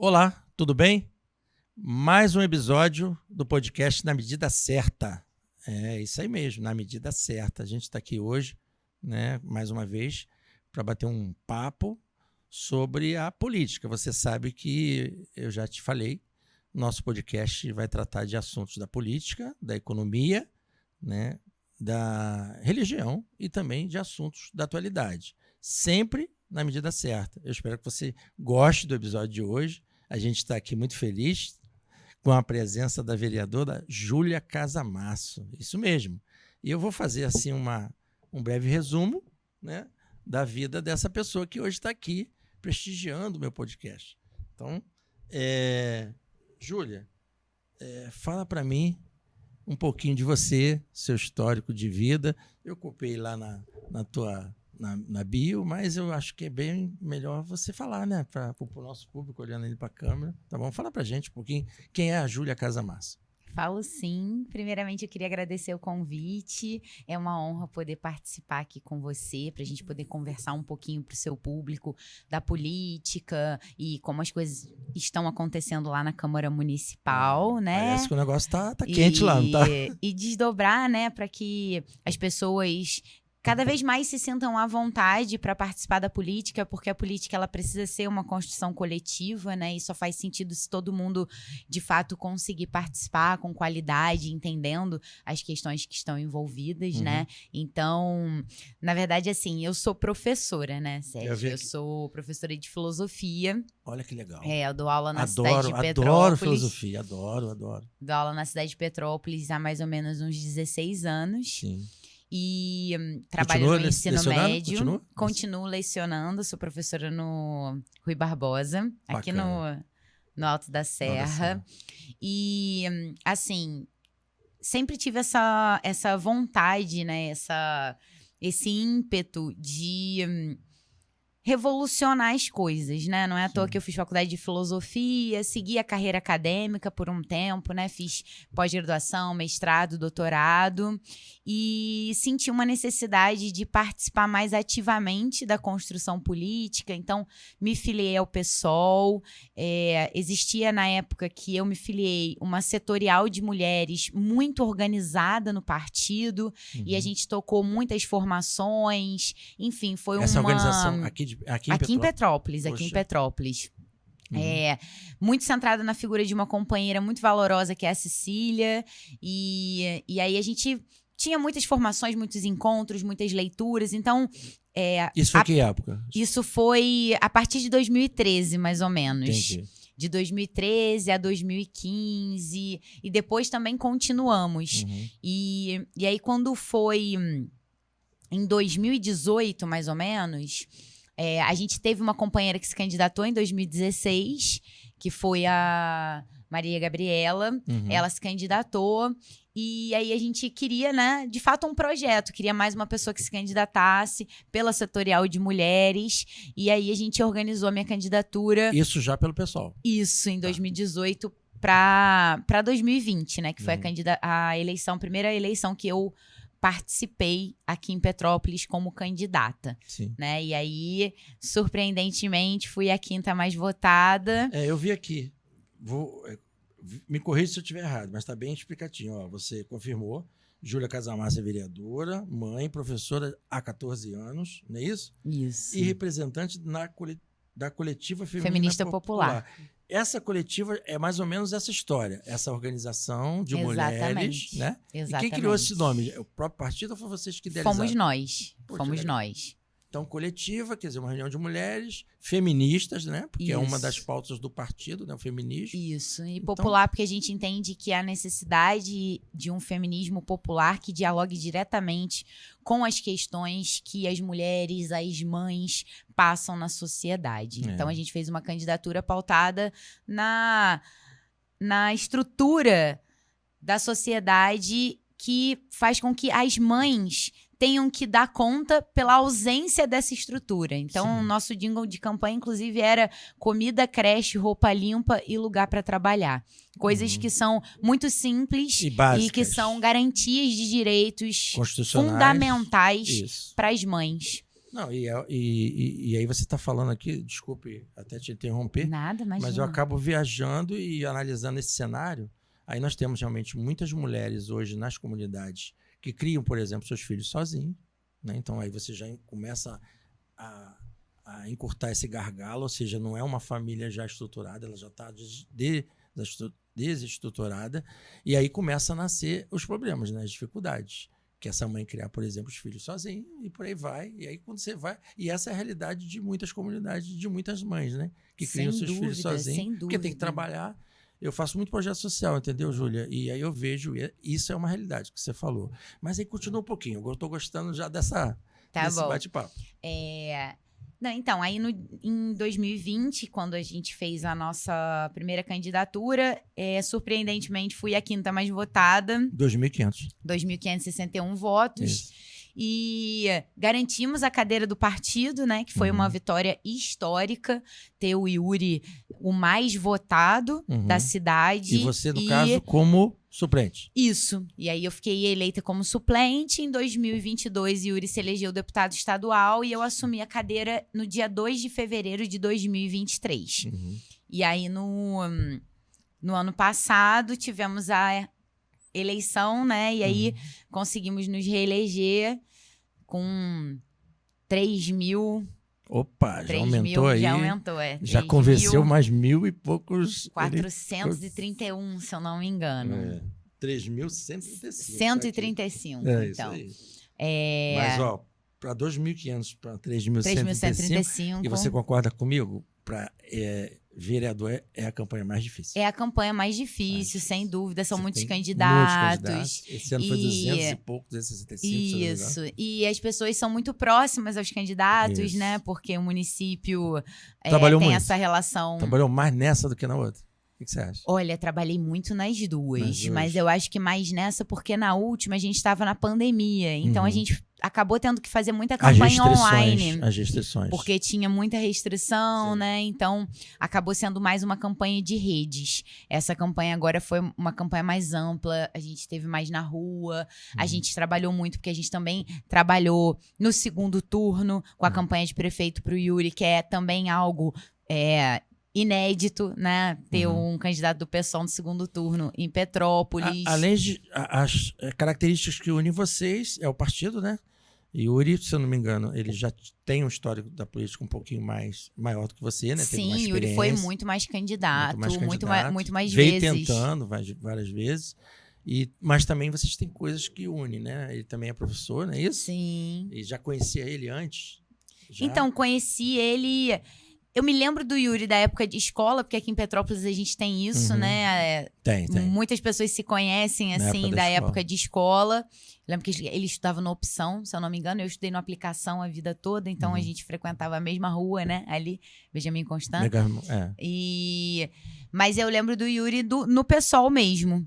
Olá, tudo bem? Mais um episódio do podcast Na Medida Certa. É isso aí mesmo, na medida certa. A gente está aqui hoje, né, mais uma vez, para bater um papo sobre a política. Você sabe que eu já te falei, nosso podcast vai tratar de assuntos da política, da economia, né, da religião e também de assuntos da atualidade. Sempre na medida certa. Eu espero que você goste do episódio de hoje. A gente está aqui muito feliz com a presença da vereadora Júlia Casamasso. Isso mesmo. E eu vou fazer assim um breve resumo, né, da vida dessa pessoa que hoje está aqui prestigiando o meu podcast. Então, Júlia, fala para mim um pouquinho de você, seu histórico de vida. Eu copiei lá na bio, mas eu acho que é bem melhor você falar, né, para o nosso público, olhando ali para a câmera. Tá bom? Fala para a gente um pouquinho quem é a Júlia Casamasso. Falo sim. Primeiramente, eu queria agradecer o convite. É uma honra poder participar aqui com você, para a gente poder conversar um pouquinho para o seu público da política e como as coisas estão acontecendo lá na Câmara Municipal, né? Parece que o negócio tá quente lá, não tá? E desdobrar, né, para que as pessoas cada vez mais se sintam à vontade para participar da política, porque a política ela precisa ser uma construção coletiva, né? E só faz sentido se todo mundo, de fato, conseguir participar com qualidade, entendendo as questões que estão envolvidas, né? Então, na verdade, assim, eu sou professora, né, Sérgio? Eu sou professora de filosofia. Olha que legal. Eu dou aula na cidade de Petrópolis. Adoro filosofia, adoro. Dou aula na cidade de Petrópolis há mais ou menos uns 16 anos. Sim. E trabalho no ensino médio. Continuo lecionando, sou professora no Rui Barbosa, aqui no Alto da Serra. E, assim, sempre tive essa vontade, né? Esse ímpeto de revolucionar as coisas, né? Não é à toa que eu fiz faculdade de filosofia, segui a carreira acadêmica por um tempo, né? Fiz pós-graduação, mestrado, doutorado e senti uma necessidade de participar mais ativamente da construção política. Então, me filiei ao PSOL. Existia na época que eu me filiei uma setorial de mulheres muito organizada no partido e a gente tocou muitas formações. Enfim, foi essa organização aqui em Petrópolis. Aqui em Petrópolis. Muito centrada na figura de uma companheira muito valorosa, que é a Cecília. E aí a gente tinha muitas formações, muitos encontros, muitas leituras. Então, isso foi que época? Isso foi a partir de 2013, mais ou menos. Entendi. De 2013 a 2015. E depois também continuamos. E aí, quando foi em 2018, mais ou menos, a gente teve uma companheira que se candidatou em 2016, que foi a Maria Gabriela. Ela se candidatou e aí a gente queria, né, de fato um projeto, queria mais uma pessoa que se candidatasse pela setorial de mulheres e aí a gente organizou a minha candidatura. Isso já pelo pessoal? Isso, em 2018 para 2020, né, que foi a primeira eleição que eu participei aqui em Petrópolis como candidata. Sim. Né? E aí, surpreendentemente, fui a quinta mais votada. Eu vi aqui. Me corrija se eu estiver errado, mas está bem explicativo. Ó, você confirmou. Júlia Casamasso é vereadora, mãe, professora há 14 anos, não é isso? Isso. E representante da coletiva Feminista Popular. Essa coletiva é mais ou menos essa história, essa organização de mulheres, né? Exatamente. E quem criou esse nome? O próprio partido ou foi vocês que idealizaram? Fomos nós. Fomos nós. Então, coletiva, quer dizer, uma reunião de mulheres feministas, né? Porque Isso. é uma das pautas do partido, né? O feminismo. Isso. E popular, porque a gente entende que há necessidade de um feminismo popular que dialogue diretamente com as questões que as mulheres, as mães passam na sociedade. Então, a gente fez uma candidatura pautada na estrutura da sociedade que faz com que as mães tenham que dar conta pela ausência dessa estrutura. Então, o nosso jingle de campanha, inclusive, era comida, creche, roupa limpa e lugar para trabalhar. Coisas que são muito simples e que são garantias de direitos fundamentais para as mães. Não, e aí você está falando aqui, desculpe até te interromper, Nada, imagina. mas eu acabo viajando e analisando esse cenário. Aí nós temos realmente muitas mulheres hoje nas comunidades que criam, por exemplo, seus filhos sozinhos, né? Então aí você já começa a encurtar esse gargalo, ou seja, não é uma família já estruturada, ela já está desestruturada, e aí começa a nascer os problemas, né? As dificuldades. Que essa mãe criar, por exemplo, os filhos sozinha, e por aí vai. E aí quando você vai... E essa é a realidade de muitas comunidades, de muitas mães, né? Que criam seus filhos sozinhos, porque tem que trabalhar. Eu faço muito projeto social, entendeu, Júlia? E aí eu vejo, isso é uma realidade que você falou. Mas aí continua um pouquinho, eu estou gostando já desse bate-papo. Não, então, aí em 2020, quando a gente fez a nossa primeira candidatura, surpreendentemente fui a quinta mais votada. 2.500. 2.561 votos. Isso. E garantimos a cadeira do partido, né? Que foi uma vitória histórica, ter o Yuri o mais votado da cidade. E você, no caso, como suplente. Isso. E aí eu fiquei eleita como suplente. Em 2022, Yuri se elegeu deputado estadual e eu assumi a cadeira no dia 2 de fevereiro de 2023. E aí, no ano passado, tivemos a eleição, né? E aí conseguimos nos reeleger com 3.000... Opa, já aumentou aí. Já aumentou, já convenceu mais 1.000 e poucos... 431, se eu não me engano. 3.135. 135, então. Isso aí. Mas, ó, para 2.500 para 3.135, e você concorda comigo? Para vereador é a campanha mais difícil. É a campanha mais difícil, sem dúvida. São muitos candidatos. Esse ano foi 200 e poucos, 265. Isso. E as pessoas são muito próximas aos candidatos, né? Porque o município tem essa relação. Trabalhou mais nessa do que na outra. O que você acha? Olha, trabalhei muito nas duas, mas eu acho que mais nessa, porque na última a gente estava na pandemia. Então a gente acabou tendo que fazer muita campanha online. As restrições. Porque tinha muita restrição, né? Então acabou sendo mais uma campanha de redes. Essa campanha agora foi uma campanha mais ampla, a gente esteve mais na rua, a gente trabalhou muito, porque a gente também trabalhou no segundo turno com a campanha de prefeito para o Yuri, que é também algo... inédito, né? Ter um candidato do PSOL no segundo turno em Petrópolis. Além de as características que unem vocês, é o partido, né? E o Yuri, se eu não me engano, ele já tem um histórico da política um pouquinho maior do que você, né? Sim, o Yuri foi muito mais candidato, muito mais veio vezes. Tentando várias vezes. Mas também vocês têm coisas que unem, né? Ele também é professor, não é isso? Sim. E já conhecia ele antes? Então, conheci ele... Eu me lembro do Yuri da época de escola, porque aqui em Petrópolis a gente tem isso, né? Tem. Muitas pessoas se conhecem, assim, da época de escola. Eu lembro que ele estudava no Opção, se eu não me engano. Eu estudei no Aplicação a vida toda, então a gente frequentava a mesma rua, né? Ali, Benjamin Constant. Mas eu lembro do Yuri no PSOL mesmo.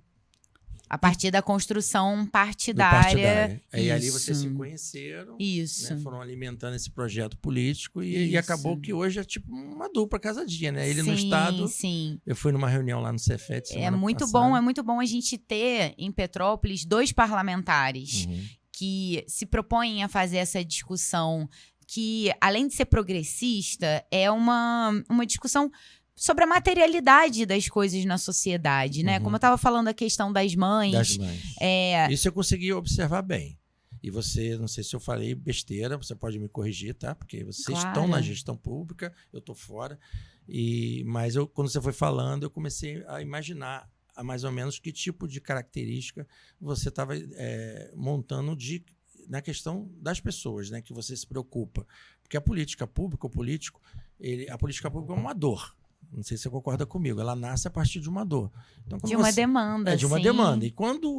A partir da construção partidária. E ali vocês se conheceram. Isso. Né? Foram alimentando esse projeto político e acabou que hoje é tipo uma dupla casadinha, né? Ele no estado. Sim. Eu fui numa reunião lá no Cefet. É muito bom a gente ter em Petrópolis 2 parlamentares que se propõem a fazer essa discussão que, além de ser progressista, é uma discussão sobre a materialidade das coisas na sociedade, né? Como eu estava falando, a questão das mães. Isso eu consegui observar bem. E você, não sei se eu falei besteira, você pode me corrigir, tá? Porque vocês estão na gestão pública, eu estou fora. Mas quando você foi falando, eu comecei a imaginar mais ou menos que tipo de característica você estava montando na questão das pessoas, né? Que você se preocupa. Porque a política pública, a política pública é uma dor. Não sei se você concorda comigo. Ela nasce a partir de uma dor. Então, de uma demanda. De uma demanda. E quando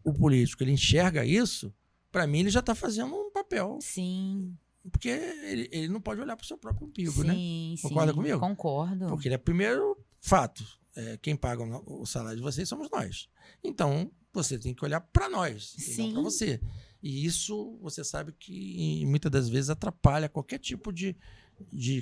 o político ele enxerga isso, para mim ele já está fazendo um papel. Sim. Porque ele não pode olhar para o seu próprio umbigo, né? Concorda comigo? Concordo. Porque ele é primeiro fato. Quem paga o salário de vocês somos nós. Então, você tem que olhar para nós, e não para você. E isso, você sabe que muitas das vezes atrapalha qualquer tipo de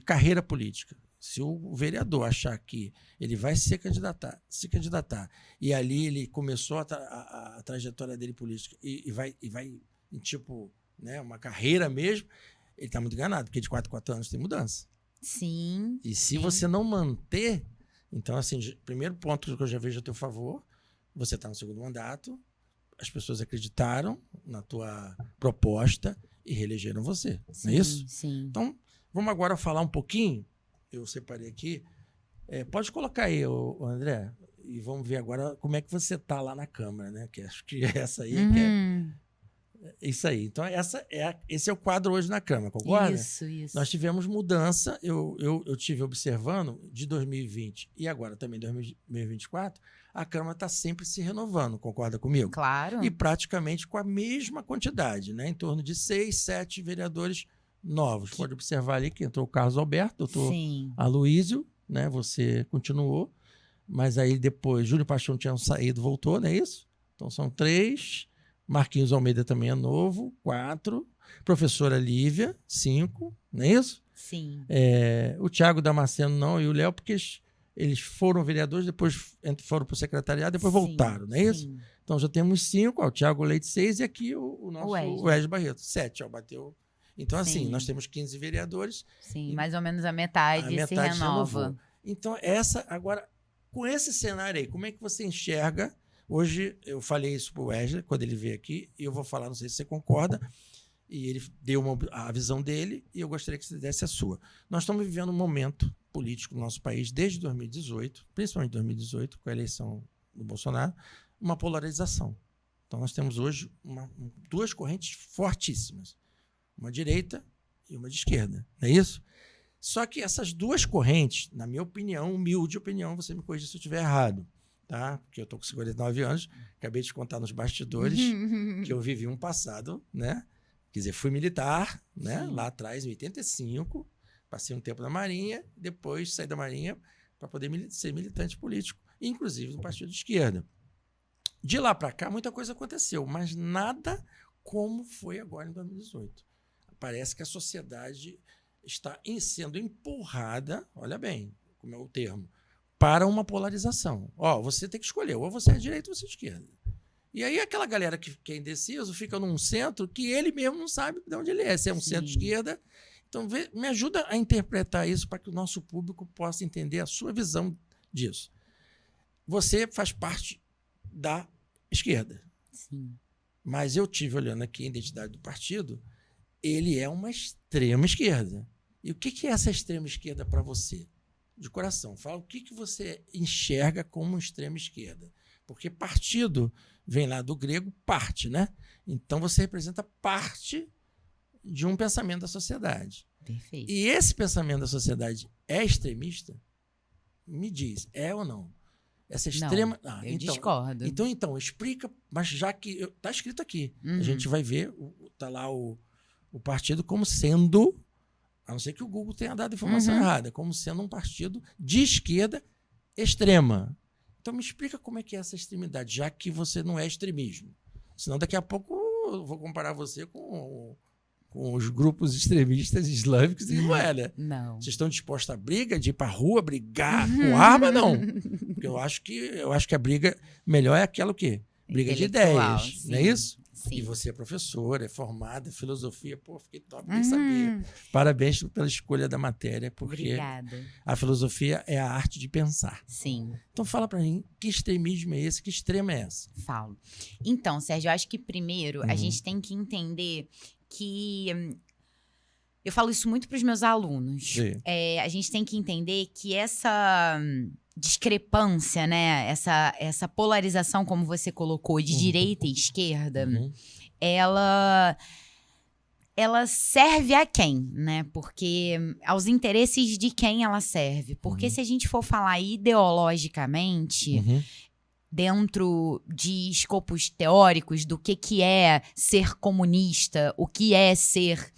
carreira política. Se o vereador achar que ele vai se candidatar, e ali ele começou a trajetória dele política e vai tipo, né, uma carreira mesmo, ele está muito enganado, porque de 4 em 4 anos tem mudança. Sim. E se você não manter... Então, assim, primeiro ponto que eu já vejo a teu favor, você está no segundo mandato, as pessoas acreditaram na tua proposta e reelegeram você, Sim, não é isso? Sim. Então, vamos agora falar um pouquinho, eu separei aqui, pode colocar aí, o André, e vamos ver agora como é que você está lá na Câmara, né? Que acho que essa aí que é isso aí. Então, esse é o quadro hoje na Câmara, concorda? Isso. Nós tivemos mudança, eu tive observando de 2020 e agora também 2024, a Câmara está sempre se renovando, concorda comigo? Claro. E praticamente com a mesma quantidade, né? Em torno de 6, 7 vereadores novos. Pode observar ali que entrou o Carlos Alberto, doutor Aloísio, né? Você continuou, mas aí depois Júlio Paixão tinha saído, voltou, não é isso? Então são 3... Marquinhos Almeida também é novo, 4. Professora Lívia, 5, não é isso? Sim. O Thiago Damasceno não e o Léo, porque eles foram vereadores, depois foram para o secretariado, depois voltaram, não é isso? Então já temos 5, o Thiago Leite 6 e aqui o nosso Wesley Barreto, 7, bateu. Então assim, nós temos 15 vereadores. Sim, mais ou menos a metade se renova. Então agora, com esse cenário aí, como é que você enxerga? Hoje eu falei isso para o Wesley, quando ele veio aqui, e eu vou falar, não sei se você concorda, e ele deu a visão dele, e eu gostaria que você desse a sua. Nós estamos vivendo um momento político no nosso país, desde 2018, principalmente 2018, com a eleição do Bolsonaro, uma polarização. Então nós temos hoje 2 correntes fortíssimas, uma direita e uma de esquerda, não é isso? Só que essas 2 correntes, na minha opinião, humilde opinião, você me corrija se eu estiver errado, tá? Porque eu estou com 59 anos, acabei de contar nos bastidores que eu vivi um passado, né? Quer dizer, fui militar, né? Lá atrás, em 85, passei um tempo na Marinha, depois saí da Marinha para poder ser militante político, inclusive no partido de esquerda. De lá para cá, muita coisa aconteceu, mas nada como foi agora em 2018. Parece que a sociedade está sendo empurrada, olha bem como é o termo, para uma polarização. Você tem que escolher, ou você é direita ou você é esquerda. E aí aquela galera que é indeciso fica num centro que ele mesmo não sabe de onde ele é, se é um centro-esquerda. Então me ajuda a interpretar isso para que o nosso público possa entender a sua visão disso. Você faz parte da esquerda. Sim. Mas eu tive olhando aqui a identidade do partido, ele é uma extrema esquerda. E o que é essa extrema esquerda para você? De coração, fala o que você enxerga como extrema esquerda. Porque partido vem lá do grego parte, né? Então você representa parte de um pensamento da sociedade. Perfeito. E esse pensamento da sociedade é extremista? Me diz, é ou não? Essa extrema... Não, eu discordo. Então, explica, mas já que... Está escrito aqui. A gente vai ver, está lá o partido como sendo... A não ser que o Google tenha dado informação errada, como sendo um partido de esquerda extrema. Então me explica como é que é essa extremidade, já que você não é extremismo. Senão daqui a pouco eu vou comparar você com os grupos extremistas islâmicos e não é, né? Não. Vocês estão dispostos à briga, de ir para a rua, brigar com arma? Não. Porque eu acho que a briga melhor é aquela o quê? Briga de ideias, não é isso? Sim. E você é professora, é formada, filosofia. Pô, fiquei top, nem sabia. Parabéns pela escolha da matéria, porque Obrigada. A filosofia é a arte de pensar. Sim. Então fala pra mim, que extremismo é esse? Que extremo é esse? Falo. Então, Sérgio, eu acho que primeiro a gente tem que entender que... Eu falo isso muito para os meus alunos. A gente tem que entender que essa discrepância, né? Essa polarização, como você colocou, de direita e esquerda, ela serve a quem, né? Porque aos interesses de quem ela serve. Porque se a gente for falar ideologicamente, dentro de escopos teóricos do que é ser comunista, o que é ser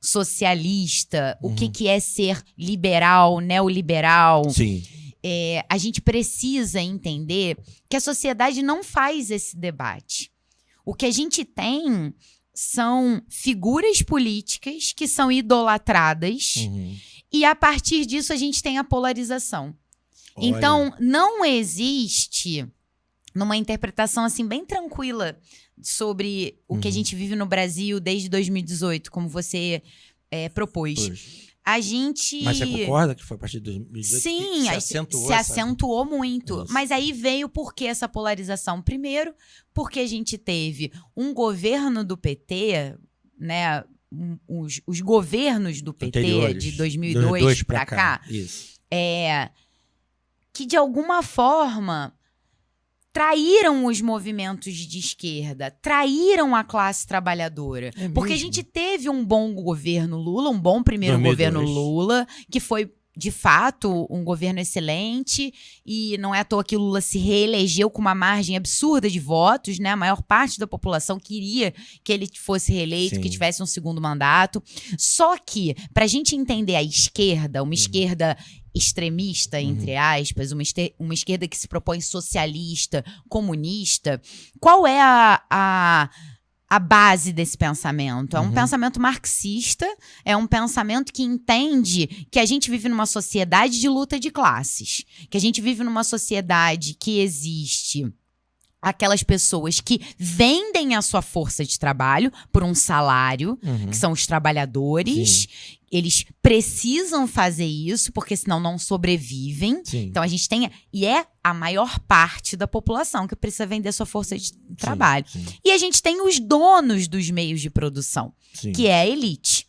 socialista, o que é ser liberal, neoliberal. Sim. A gente precisa entender que a sociedade não faz esse debate. O que a gente tem são figuras políticas que são idolatradas e, a partir disso, a gente tem a polarização. Olha. Então, não existe, numa interpretação assim bem tranquila sobre o que a gente vive no Brasil desde 2018, como você propôs. Pois. A gente... Mas você concorda que foi a partir de 2018 Sim, que se acentuou muito. Isso. Mas aí veio por que essa polarização? Primeiro, porque a gente teve um governo do PT, né? Os governos do PT anteriores, de 2002 para cá, isso. Que de alguma forma traíram os movimentos de esquerda, traíram a classe trabalhadora. Porque a gente teve um bom governo Lula, um bom primeiro 2002. governo Lula, que foi, de fato, um governo excelente, e não é à toa que Lula se reelegeu com uma margem absurda de votos, né? A maior parte da população queria que ele fosse reeleito, que tivesse um segundo mandato. Só que, para a gente entender a esquerda, uma esquerda extremista, entre aspas, uma esquerda que se propõe socialista, comunista, qual é a base desse pensamento? É um pensamento marxista, é um pensamento que entende que a gente vive numa sociedade de luta de classes, que a gente vive numa sociedade que existe aquelas pessoas que vendem a sua força de trabalho por um salário, que são os trabalhadores. Sim. Eles precisam fazer isso, porque senão não sobrevivem. Sim. Então a gente tem... E é a maior parte da população que precisa vender sua força de trabalho. Sim. E a gente tem os donos dos meios de produção, que é a elite,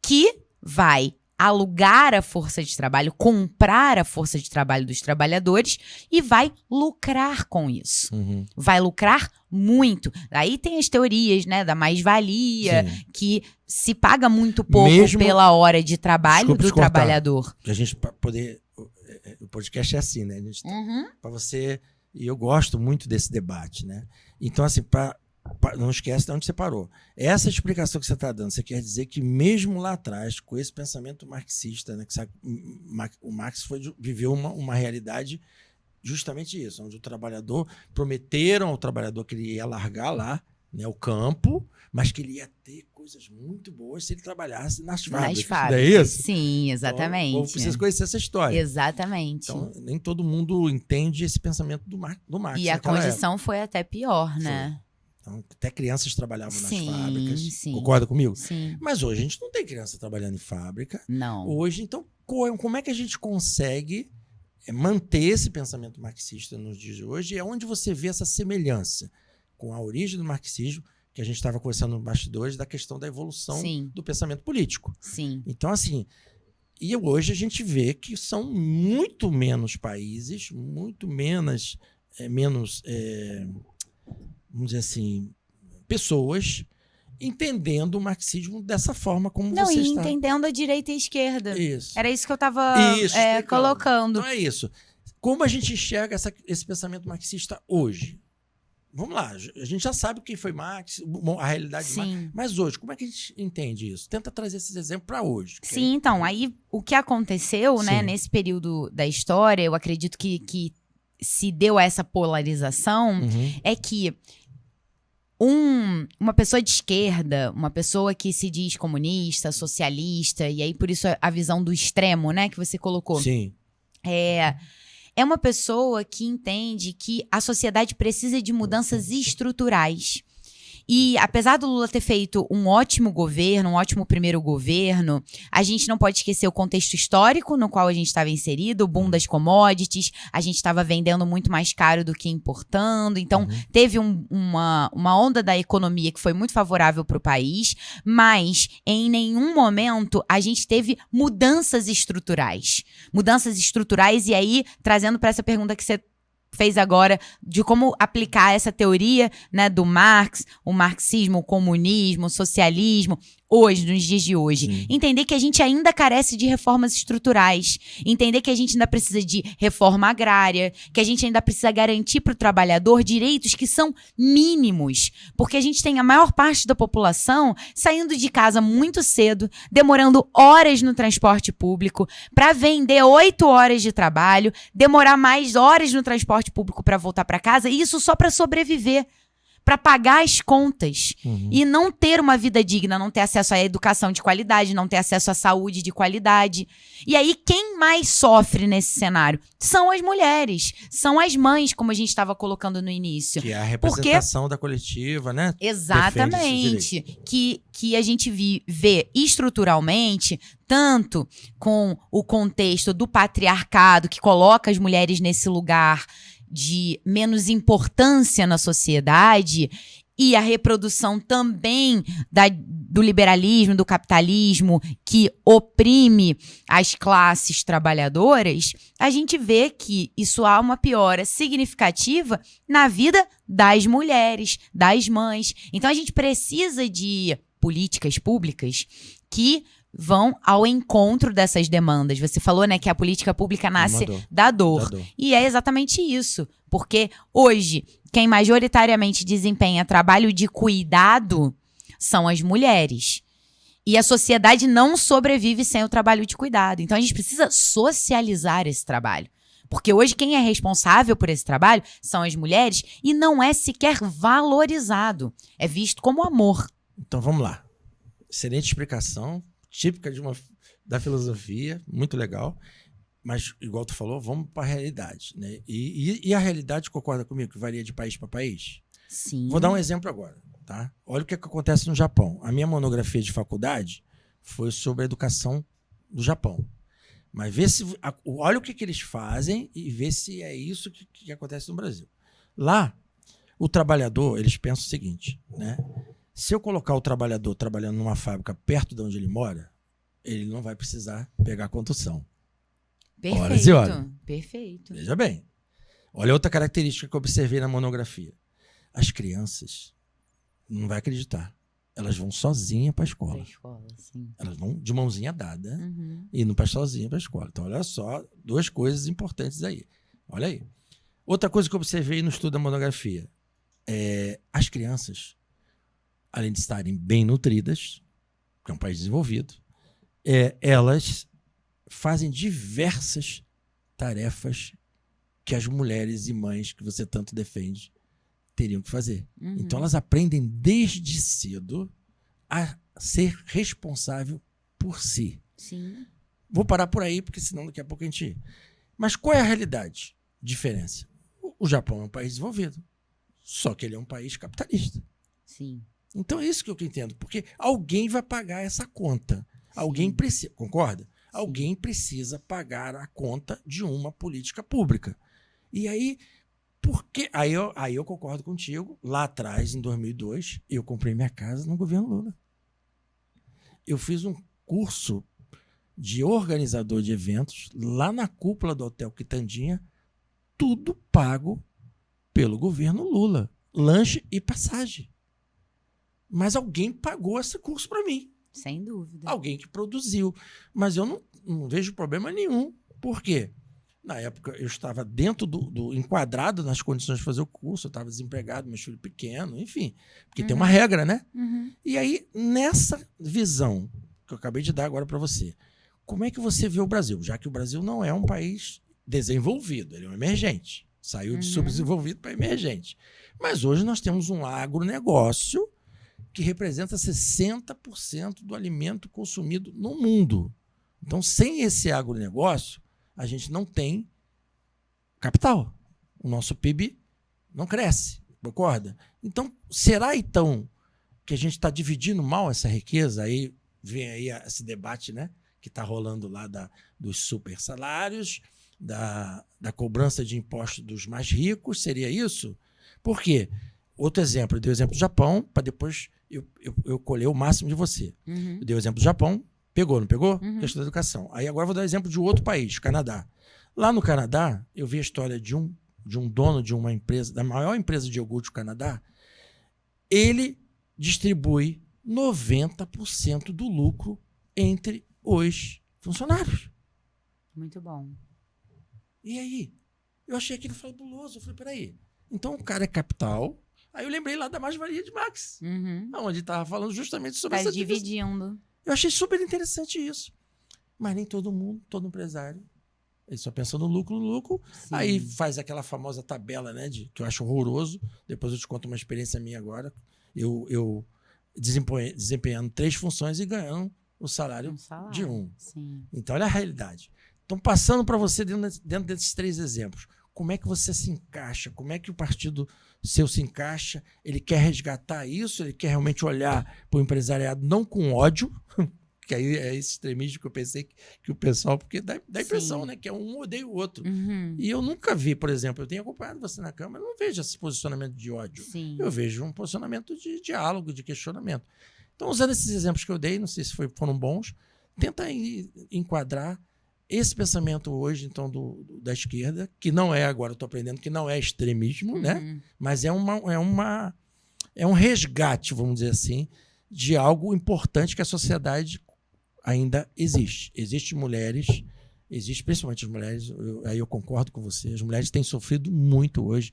que vai alugar a força de trabalho, comprar a força de trabalho dos trabalhadores e vai lucrar com isso. Vai lucrar muito. Aí tem as teorias, né, da mais-valia, que se paga muito pouco pela hora de trabalho do trabalhador. A gente poder... O podcast é assim, né? A gente para você... E eu gosto muito desse debate, né? Então, assim, não esquece de onde você parou. Essa explicação que você está dando, você quer dizer que mesmo lá atrás, com esse pensamento marxista, né, que o Marx viveu uma realidade justamente isso, onde o trabalhador, prometeram ao trabalhador que ele ia largar lá, né, o campo, mas que ele ia ter coisas muito boas se ele trabalhasse nas fábricas. Não é isso? Sim, exatamente. Então, precisa conhecer essa história. Exatamente. Então, nem todo mundo entende esse pensamento do Marx. E a condição foi até pior, né? Então, até crianças trabalhavam nas fábricas. Sim. Concorda comigo? Sim. Mas hoje a gente não tem criança trabalhando em fábrica. Não. Hoje, então, como é que a gente consegue manter esse pensamento marxista nos dias de hoje? É onde você vê essa semelhança com a origem do marxismo, que a gente estava conversando nos bastidores, da questão da evolução do pensamento político. Sim. Então, assim, e hoje a gente vê que são muito menos países, muito menos, vamos dizer assim, pessoas entendendo o marxismo dessa forma como você está. Não, entendendo a direita e a esquerda. Isso. Era isso que eu estava colocando. Então é isso. Como a gente enxerga esse pensamento marxista hoje? Vamos lá, a gente já sabe quem foi Marx, a realidade de Marx, mas hoje, como é que a gente entende isso? Tenta trazer esses exemplos para hoje. Sim, então, aí o que aconteceu, né, nesse período da história, eu acredito que se deu essa polarização, é que uma pessoa de esquerda, uma pessoa que se diz comunista, socialista, e aí por isso a visão do extremo, né, que você colocou. Sim. É uma pessoa que entende que a sociedade precisa de mudanças estruturais. E apesar do Lula ter feito um ótimo governo, um ótimo primeiro governo, a gente não pode esquecer o contexto histórico no qual a gente estava inserido, o boom das commodities, a gente estava vendendo muito mais caro do que importando, então teve uma onda da economia que foi muito favorável para o país, mas em nenhum momento a gente teve mudanças estruturais. Mudanças estruturais, e aí, trazendo para essa pergunta que você fez agora, de como aplicar essa teoria, né, do Marx, o marxismo, o comunismo, o socialismo, hoje, nos dias de hoje. Sim. Entender que a gente ainda carece de reformas estruturais. Entender que a gente ainda precisa de reforma agrária, que a gente ainda precisa garantir para o trabalhador direitos que são mínimos. Porque a gente tem a maior parte da população saindo de casa muito cedo, demorando horas no transporte público, para vender 8 horas de trabalho, demorar mais horas no transporte público para voltar para casa, e isso só para sobreviver. para pagar as contas e não ter uma vida digna, não ter acesso à educação de qualidade, não ter acesso à saúde de qualidade. E aí, quem mais sofre nesse cenário? São as mulheres, são as mães, como a gente estava colocando no início. Que é a representação da coletiva, né? Exatamente. Que a gente vê estruturalmente, tanto com o contexto do patriarcado, que coloca as mulheres nesse lugar de menos importância na sociedade, e a reprodução também do liberalismo, do capitalismo, que oprime as classes trabalhadoras, a gente vê que isso há uma piora significativa na vida das mulheres, das mães. Então, a gente precisa de políticas públicas que vão ao encontro dessas demandas. Você falou, né, que a política pública nasce da dor. E é exatamente isso. Porque hoje, quem majoritariamente desempenha trabalho de cuidado são as mulheres. E a sociedade não sobrevive sem o trabalho de cuidado. Então, a gente precisa socializar esse trabalho. Porque hoje quem é responsável por esse trabalho são as mulheres e não é sequer valorizado. É visto como amor. Então, vamos lá. Excelente explicação. Típica da filosofia, muito legal, mas, igual tu falou, vamos para a realidade, né? E a realidade, concorda comigo, que varia de país para país? Sim. Vou dar um exemplo agora, tá? Olha o que acontece no Japão. A minha monografia de faculdade foi sobre a educação do Japão. Mas olha o que eles fazem e vê se é isso que acontece no Brasil. Lá, o trabalhador, eles pensam o seguinte, né? Se eu colocar o trabalhador trabalhando numa fábrica perto de onde ele mora, ele não vai precisar pegar condução. Perfeito. Horas e horas. Perfeito. Veja bem. Olha outra característica que eu observei na monografia. As crianças, não vai acreditar, elas vão sozinhas para a escola. Pra escola, sim. Elas vão de mãozinha dada e não sozinhas para a escola. Então, olha só, duas coisas importantes aí. Olha aí. Outra coisa que eu observei no estudo da monografia é as crianças, além de estarem bem nutridas, que é um país desenvolvido, elas fazem diversas tarefas que as mulheres e mães que você tanto defende teriam que fazer. Então, elas aprendem desde cedo a ser responsável por si. Sim. Vou parar por aí, porque senão daqui a pouco a gente... Mas qual é a realidade? Diferença. O Japão é um país desenvolvido, só que ele é um país capitalista. Sim. Então é isso que eu entendo, porque alguém vai pagar essa conta. Alguém precisa, concorda? Sim. Alguém precisa pagar a conta de uma política pública. E aí, aí eu concordo contigo. Lá atrás, em 2002, eu comprei minha casa no governo Lula. Eu fiz um curso de organizador de eventos lá na cúpula do Hotel Quitandinha, tudo pago pelo governo Lula. Lanche e passagem. Mas alguém pagou esse curso para mim. Sem dúvida. Alguém que produziu. Mas eu não vejo problema nenhum. Por quê? Na época, eu estava dentro enquadrado nas condições de fazer o curso, eu estava desempregado, meu filho pequeno, enfim. Porque tem uma regra, né? E aí, nessa visão que eu acabei de dar agora para você, como é que você vê o Brasil? Já que o Brasil não é um país desenvolvido, ele é um emergente. Saiu de subdesenvolvido para emergente. Mas hoje nós temos um agronegócio que representa 60% do alimento consumido no mundo. Então, sem esse agronegócio, a gente não tem capital. O nosso PIB não cresce, concorda? Então, será então que a gente está dividindo mal essa riqueza? Aí vem aí esse debate, né, que está rolando lá dos super salários, da cobrança de impostos dos mais ricos, seria isso? Por quê? Outro exemplo, eu dei o exemplo do Japão, para depois eu colher o máximo de você. Eu dei o exemplo do Japão, pegou, não pegou? Questão da educação. Aí agora eu vou dar o exemplo de outro país, Canadá. Lá no Canadá, eu vi a história de um dono de uma empresa, da maior empresa de iogurte do Canadá. Ele distribui 90% do lucro entre os funcionários. Muito bom. E aí? Eu achei aquilo fabuloso. Eu falei, peraí. Então o cara é capital. Aí eu lembrei lá da mais-valia de Marx, onde estava falando justamente sobre essa dividindo. Eu achei super interessante isso. Mas nem todo mundo, todo empresário, Ele só pensa no lucro. Sim. Aí faz aquela famosa tabela, né? Que eu acho horroroso. Depois eu te conto uma experiência minha agora. Eu desempenhando 3 funções e ganhando o salário de 1. Sim. Então, olha a realidade. Então, passando para você dentro desses 3 exemplos, como é que você se encaixa? Como é que o partido seu se encaixa? Ele quer resgatar isso? Ele quer realmente olhar para o empresariado não com ódio, que aí é esse extremismo que eu pensei que o pessoal... Porque dá impressão, né? Que é um odeia o outro. Uhum. E eu nunca vi, por exemplo, eu tenho acompanhado você na Câmara, eu não vejo esse posicionamento de ódio. Sim. Eu vejo um posicionamento de diálogo, de questionamento. Então, usando esses exemplos que eu dei, não sei se foram bons, tenta enquadrar esse pensamento hoje, então, da esquerda, que não é, agora eu estou aprendendo, que não é extremismo, né? Mas é um resgate, vamos dizer assim, de algo importante que a sociedade ainda existe. Existem mulheres, principalmente as mulheres, aí eu concordo com você, as mulheres têm sofrido muito hoje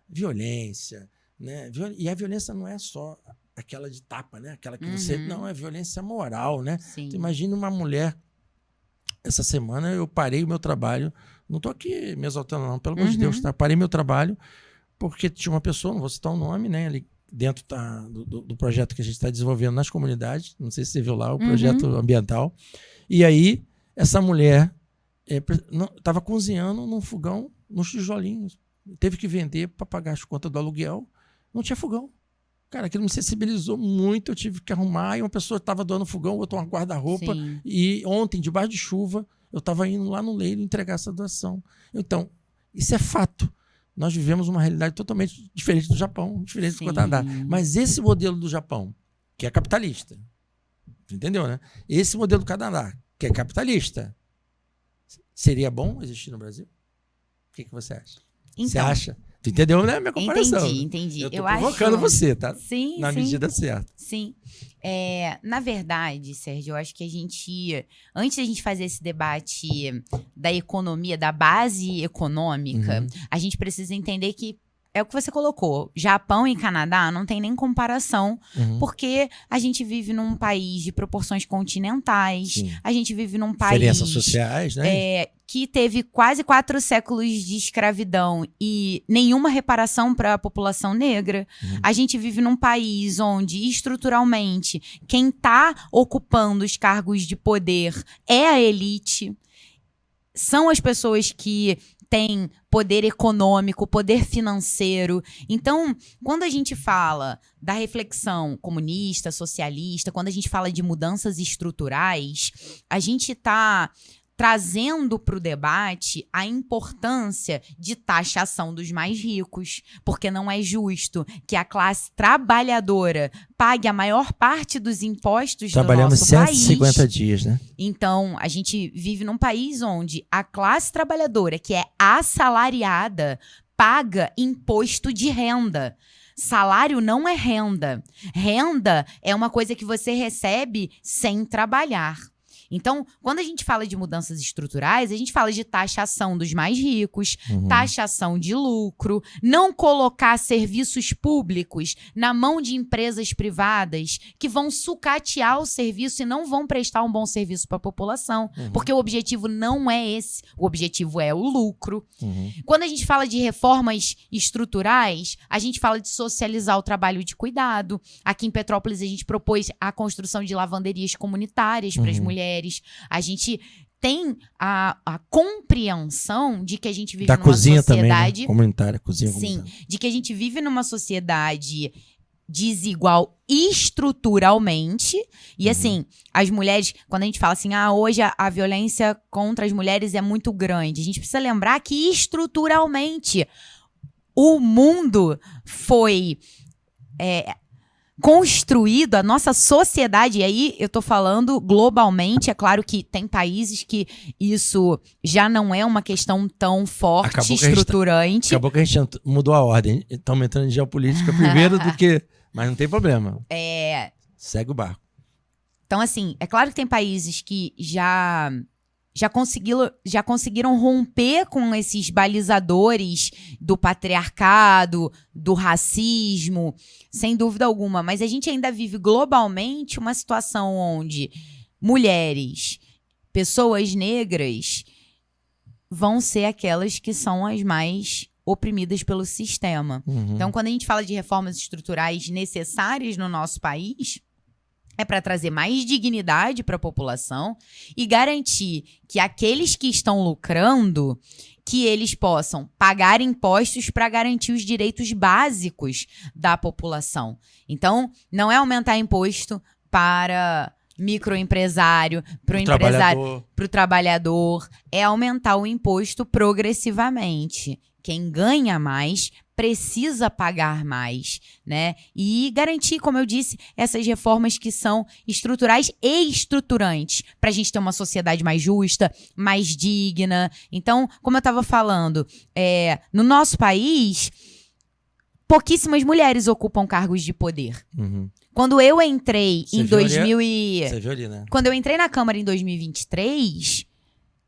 violência, né? E a violência não é só aquela de tapa, né? Aquela que você... Não, é violência moral, né? Então, imagine uma mulher... Essa semana eu parei o meu trabalho, não estou aqui me exaltando não, pelo amor de Deus, tá? Parei meu trabalho porque tinha uma pessoa, não vou citar o nome, né? Ali dentro do projeto que a gente está desenvolvendo nas comunidades, não sei se você viu lá, o projeto ambiental. E aí, essa mulher estava cozinhando num fogão, nos tijolinhos. Teve que vender para pagar as contas do aluguel. Não tinha fogão. Cara, aquilo me sensibilizou muito, eu tive que arrumar, e uma pessoa estava doando fogão, botou uma guarda-roupa, e ontem, debaixo de chuva, eu estava indo lá no Leiro entregar essa doação. Então, isso é fato. Nós vivemos uma realidade totalmente diferente do Japão, diferente do Canadá. Mas esse modelo do Japão, que é capitalista, entendeu, né? Esse modelo do Canadá, que é capitalista, seria bom existir no Brasil? O que você acha? Então, você acha? Tu entendeu, né? Minha comparação. Entendi. Eu tô provocando você, tá? Sim, na medida certa. Sim. Na verdade, Sérgio, eu acho que antes da gente fazer esse debate da economia, da base econômica, a gente precisa entender que é o que você colocou. Japão e Canadá não tem nem comparação, porque a gente vive num país de proporções continentais, a gente vive num país... Diferenças sociais, né? Que teve quase 4 séculos de escravidão e nenhuma reparação para a população negra. A gente vive num país onde, estruturalmente, quem está ocupando os cargos de poder é a elite. São as pessoas que têm poder econômico, poder financeiro. Então, quando a gente fala da reflexão comunista, socialista, quando a gente fala de mudanças estruturais, a gente está trazendo para o debate a importância de taxação dos mais ricos, porque não é justo que a classe trabalhadora pague a maior parte dos impostos do nosso país. Trabalhamos 150 dias, né? Então, a gente vive num país onde a classe trabalhadora, que é assalariada, paga imposto de renda. Salário não é renda. Renda é uma coisa que você recebe sem trabalhar. Então, quando a gente fala de mudanças estruturais, a gente fala de taxação dos mais ricos, taxação de lucro, não colocar serviços públicos na mão de empresas privadas que vão sucatear o serviço e não vão prestar um bom serviço para a população, porque o objetivo não é esse, o objetivo é o lucro. Quando a gente fala de reformas estruturais, a gente fala de socializar o trabalho de cuidado. Aqui em Petrópolis, a gente propôs a construção de lavanderias comunitárias para as mulheres. A gente tem a compreensão de que a gente vive numa cozinha sociedade... também, né? Comunitária, cozinha comunitária. Sim, de que a gente vive numa sociedade desigual estruturalmente. E assim, as mulheres, quando a gente fala assim, hoje a violência contra as mulheres é muito grande, a gente precisa lembrar que estruturalmente o mundo foi... construído, a nossa sociedade, e aí eu tô falando globalmente, é claro que tem países que isso já não é uma questão tão forte, estruturante. Acabou que a gente mudou a ordem, estamos entrando em geopolítica primeiro do que... Mas não tem problema. Segue o barco. Então, assim, é claro que tem países que já conseguiram romper com esses balizadores do patriarcado, do racismo, sem dúvida alguma. Mas a gente ainda vive globalmente uma situação onde mulheres, pessoas negras vão ser aquelas que são as mais oprimidas pelo sistema. Então, quando a gente fala de reformas estruturais necessárias no nosso país, é para trazer mais dignidade para a população e garantir que aqueles que estão lucrando, que eles possam pagar impostos para garantir os direitos básicos da população. Então, não é aumentar imposto para microempresário, para o empresário, para o trabalhador, é aumentar o imposto progressivamente. Quem ganha mais precisa pagar mais, né? E garantir, como eu disse, essas reformas que são estruturais e estruturantes, para a gente ter uma sociedade mais justa, mais digna. Então, como eu estava falando, no nosso país, pouquíssimas mulheres ocupam cargos de poder. Quando eu entrei em 2000 e... Você viu ali, né? Quando eu entrei na Câmara em 2023,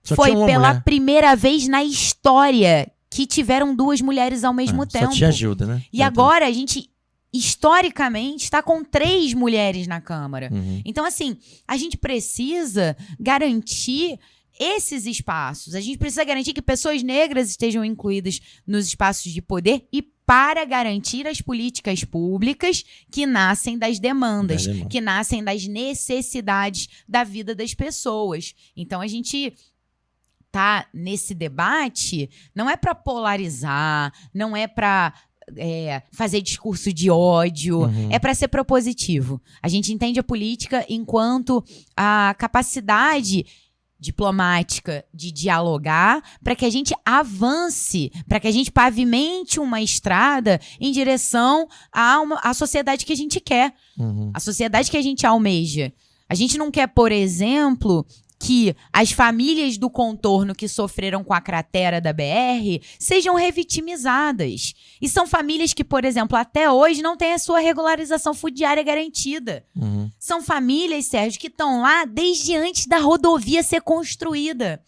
Só foi tinha uma pela mulher. primeira vez na história que tiveram 2 mulheres ao mesmo tempo. Só tinha Gilda, né? E agora a gente, historicamente, está com 3 mulheres na Câmara. Então, assim, a gente precisa garantir esses espaços. A gente precisa garantir que pessoas negras estejam incluídas nos espaços de poder e para garantir as políticas públicas que nascem das demandas, que nascem das necessidades da vida das pessoas. Então, a gente tá nesse debate não é para polarizar, não é para fazer discurso de ódio, é para ser propositivo. A gente entende a política enquanto a capacidade diplomática de dialogar para que a gente avance, para que a gente pavimente uma estrada em direção à sociedade que a gente quer, a sociedade que a gente almeja. A gente não quer, por exemplo, que as famílias do contorno que sofreram com a cratera da BR sejam revitimizadas. E são famílias que, por exemplo, até hoje não têm a sua regularização fundiária garantida. São famílias, Sérgio, que estão lá desde antes da rodovia ser construída.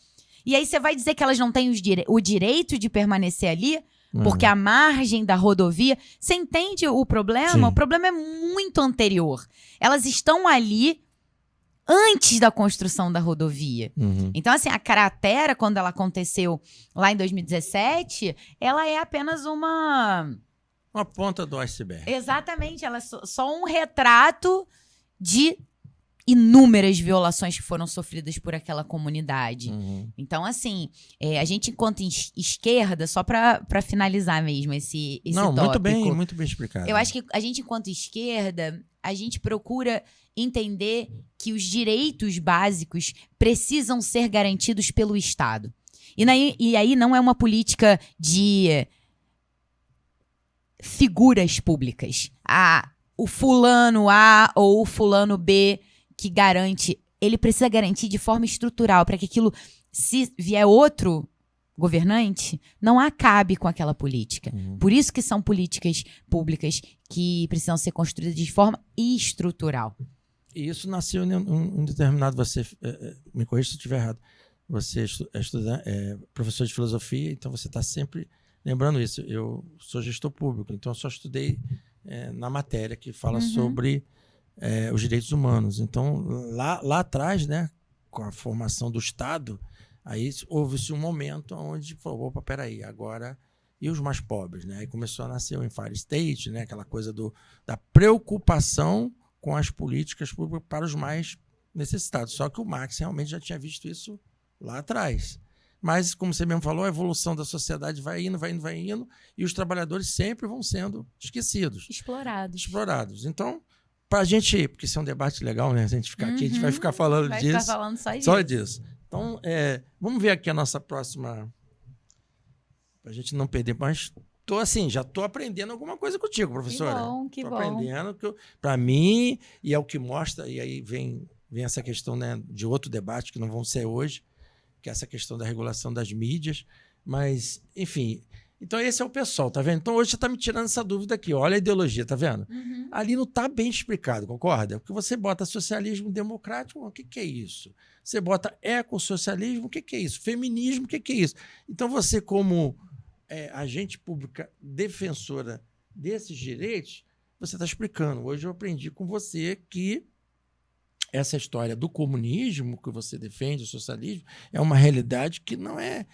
E aí você vai dizer que elas não têm o direito de permanecer ali? Porque a margem da rodovia... Você entende o problema? Sim. O problema é muito anterior. Elas estão ali antes da construção da rodovia. Então, assim, a cratera, quando ela aconteceu lá em 2017, ela é apenas uma ponta do iceberg. Exatamente, ela é só um retrato de inúmeras violações que foram sofridas por aquela comunidade. Então, assim, a gente, enquanto esquerda, só para finalizar mesmo esse Não, tópico, muito bem explicado. eu acho que a gente, enquanto esquerda, a gente procura entender que os direitos básicos precisam ser garantidos pelo Estado. E aí não é uma política de figuras públicas. O fulano A ou o fulano B que garante, ele precisa garantir de forma estrutural para que aquilo, se vier outro governante, não acabe com aquela política. Por isso que são políticas públicas que precisam ser construídas de forma estrutural. E isso nasceu em um determinado... Você me corrija se eu estiver errado. Você é professor de filosofia, então você está sempre lembrando isso. Eu sou gestor público, então eu só estudei na matéria que fala sobre os direitos humanos. Então, lá atrás, né, com a formação do Estado, aí houve-se um momento onde falou, opa, peraí, agora... E os mais pobres, né? Aí começou a nascer o Empire State, né? Aquela coisa da preocupação com as políticas públicas para os mais necessitados. Só que o Marx realmente já tinha visto isso lá atrás. Mas, como você mesmo falou, a evolução da sociedade vai indo, e os trabalhadores sempre vão sendo esquecidos. Explorados. Então, para a gente... Porque isso é um debate legal, né? A gente ficar aqui, a gente vai ficar falando disso. Vai ficar falando só disso. Então, vamos ver aqui a nossa próxima... Para a gente não perder, mas já tô aprendendo alguma coisa contigo, professora. Que bom. Tô aprendendo, para mim, e é o que mostra, e aí vem essa questão, né, de outro debate, que não vão ser hoje, que é essa questão da regulação das mídias, mas, enfim, então esse é o pessoal, tá vendo? Então hoje você tá me tirando essa dúvida aqui, olha a ideologia, tá vendo? Ali não tá bem explicado, concorda? Porque você bota socialismo democrático, o que é isso? Você bota ecossocialismo, o que é isso? Feminismo, o que é isso? Então você, como agente pública defensora desses direitos, você está explicando. Hoje eu aprendi com você que essa história do comunismo que você defende, o socialismo, é uma realidade que não é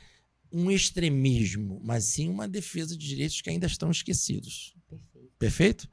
um extremismo, mas sim uma defesa de direitos que ainda estão esquecidos. Perfeito. Perfeito?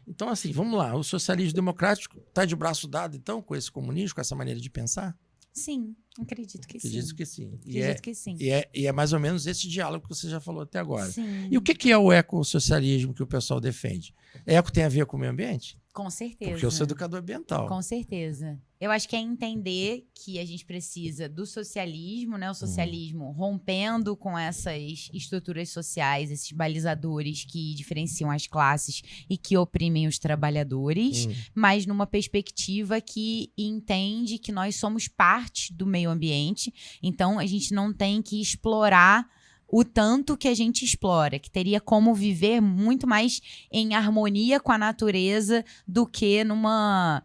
Então, assim, vamos lá. O socialismo democrático está de braço dado, então, com esse comunismo, com essa maneira de pensar? Sim, acredito que Acredito sim. que sim. Acredito que sim. E é mais ou menos esse diálogo que você já falou até agora. Sim. E o que é o ecossocialismo que o pessoal defende? Eco tem a ver com o meio ambiente? Com certeza. Porque eu sou educador ambiental. Com certeza. Eu acho que é entender que a gente precisa do socialismo, né? O socialismo rompendo com essas estruturas sociais, esses balizadores que diferenciam as classes e que oprimem os trabalhadores, mas numa perspectiva que entende que nós somos parte do meio ambiente, então a gente não tem que explorar o tanto que a gente explora, que teria como viver muito mais em harmonia com a natureza do que numa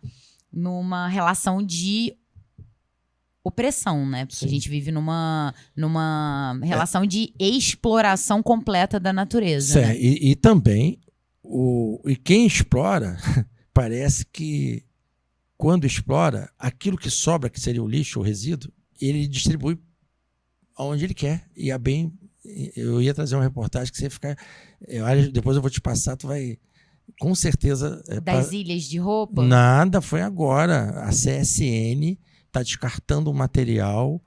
relação de opressão, né? Porque Sim. a gente vive numa relação de exploração completa da natureza. Certo. Né? E também, quem explora, parece que quando explora, aquilo que sobra, que seria o lixo, o resíduo, ele distribui aonde ele quer. E é bem... Eu ia trazer uma reportagem que você ficar... Depois eu vou te passar, tu vai... Com certeza... Das ilhas de roupa? Nada, foi agora. A CSN está descartando um material.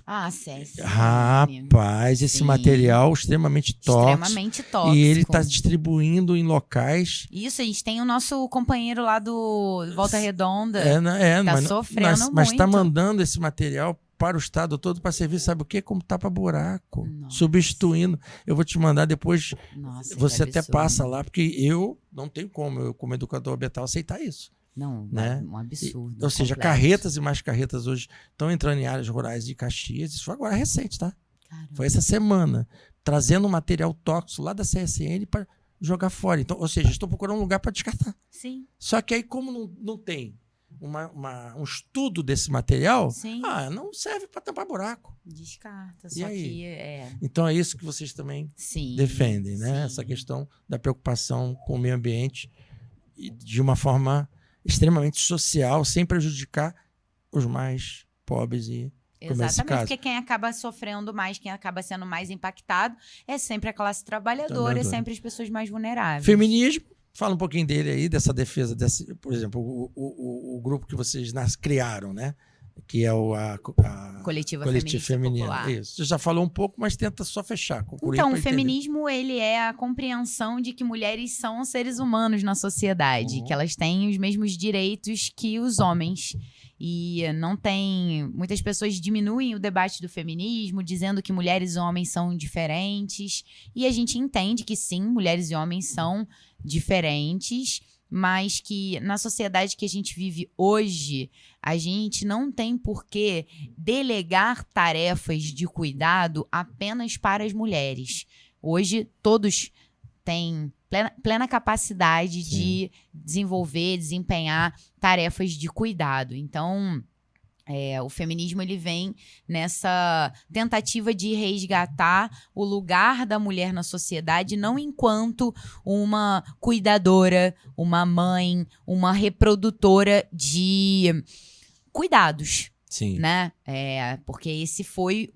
Ah, CSN. Rapaz, esse material extremamente tóxico. E ele está distribuindo em locais... Isso, a gente tem o nosso companheiro lá do Volta Redonda. Tá sofrendo muito. Mas está mandando esse material para o estado todo para servir, sabe o quê? Como tapa-buraco. Substituindo. Eu vou te mandar depois. Nossa, você até passa lá, porque eu não tenho como, eu como educador ambiental, aceitar isso. Não, né? Um absurdo. Ou seja, carretas e mais carretas hoje estão entrando em áreas rurais de Caxias. Isso foi agora recente, tá? Caramba. Foi essa semana. Trazendo material tóxico lá da CSN para jogar fora. Então, ou seja, estou procurando um lugar para descartar. Sim. Só que aí, como não tem um estudo desse material, não serve para tampar buraco. Descarta, e só aí? Que é... Então é isso que vocês também defendem, né? Sim. Essa questão da preocupação com o meio ambiente de uma forma extremamente social, sem prejudicar os mais pobres e... Exatamente, porque quem acaba sofrendo mais, quem acaba sendo mais impactado é sempre a classe trabalhadora, é sempre as pessoas mais vulneráveis. Feminismo, fala um pouquinho dele aí, dessa defesa, por exemplo, o grupo que vocês criaram, né? Que é a Coletiva Feminina. Popular. Isso. Você já falou um pouco, mas tenta só fechar. Então, o feminismo, ele é a compreensão de que mulheres são seres humanos na sociedade, que elas têm os mesmos direitos que os homens. E não tem... Muitas pessoas diminuem o debate do feminismo, dizendo que mulheres e homens são diferentes. E a gente entende que sim, mulheres e homens são diferentes, mas que na sociedade que a gente vive hoje, a gente não tem por que delegar tarefas de cuidado apenas para as mulheres. Hoje, todos têm plena capacidade de desenvolver, desempenhar tarefas de cuidado. Então, o feminismo ele vem nessa tentativa de resgatar o lugar da mulher na sociedade, não enquanto uma cuidadora, uma mãe, uma reprodutora de cuidados. Sim. Né? Porque esse foi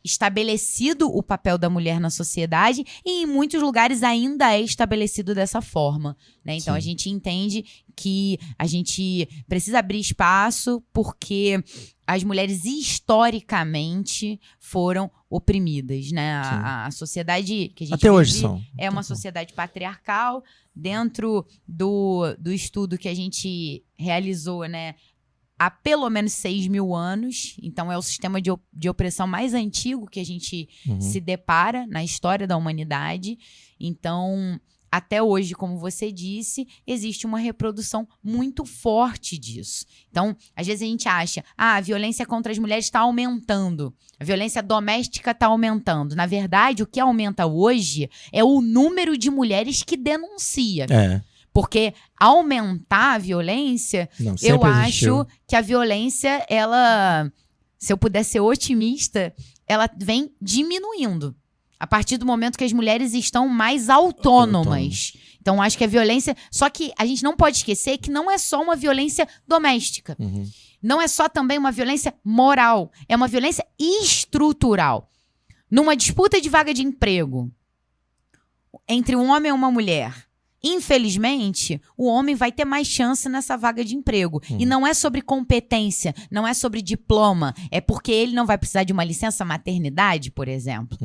estabelecido o papel da mulher na sociedade e em muitos lugares ainda é estabelecido dessa forma, né? Então, a gente entende que a gente precisa abrir espaço porque as mulheres historicamente foram oprimidas, né? A sociedade que a gente até vive hoje são. É uma sociedade patriarcal. Dentro do estudo que a gente realizou, né? Há pelo menos 6.000 anos. Então, é o sistema de opressão mais antigo que a gente se depara na história da humanidade. Então, até hoje, como você disse, existe uma reprodução muito forte disso. Então, às vezes a gente acha, a violência contra as mulheres está aumentando, a violência doméstica está aumentando. Na verdade, o que aumenta hoje é o número de mulheres que denuncia. Porque aumentar a violência, eu acho que a violência, ela, se eu puder ser otimista, ela vem diminuindo. A partir do momento que as mulheres estão mais autônomas. Então, acho que a violência... Só que a gente não pode esquecer que não é só uma violência doméstica. Não é só também uma violência moral. É uma violência estrutural. numa disputa de vaga de emprego entre um homem e uma mulher, infelizmente, o homem vai ter mais chance nessa vaga de emprego. E não é sobre competência, não é sobre diploma. É porque ele não vai precisar de uma licença maternidade, por exemplo.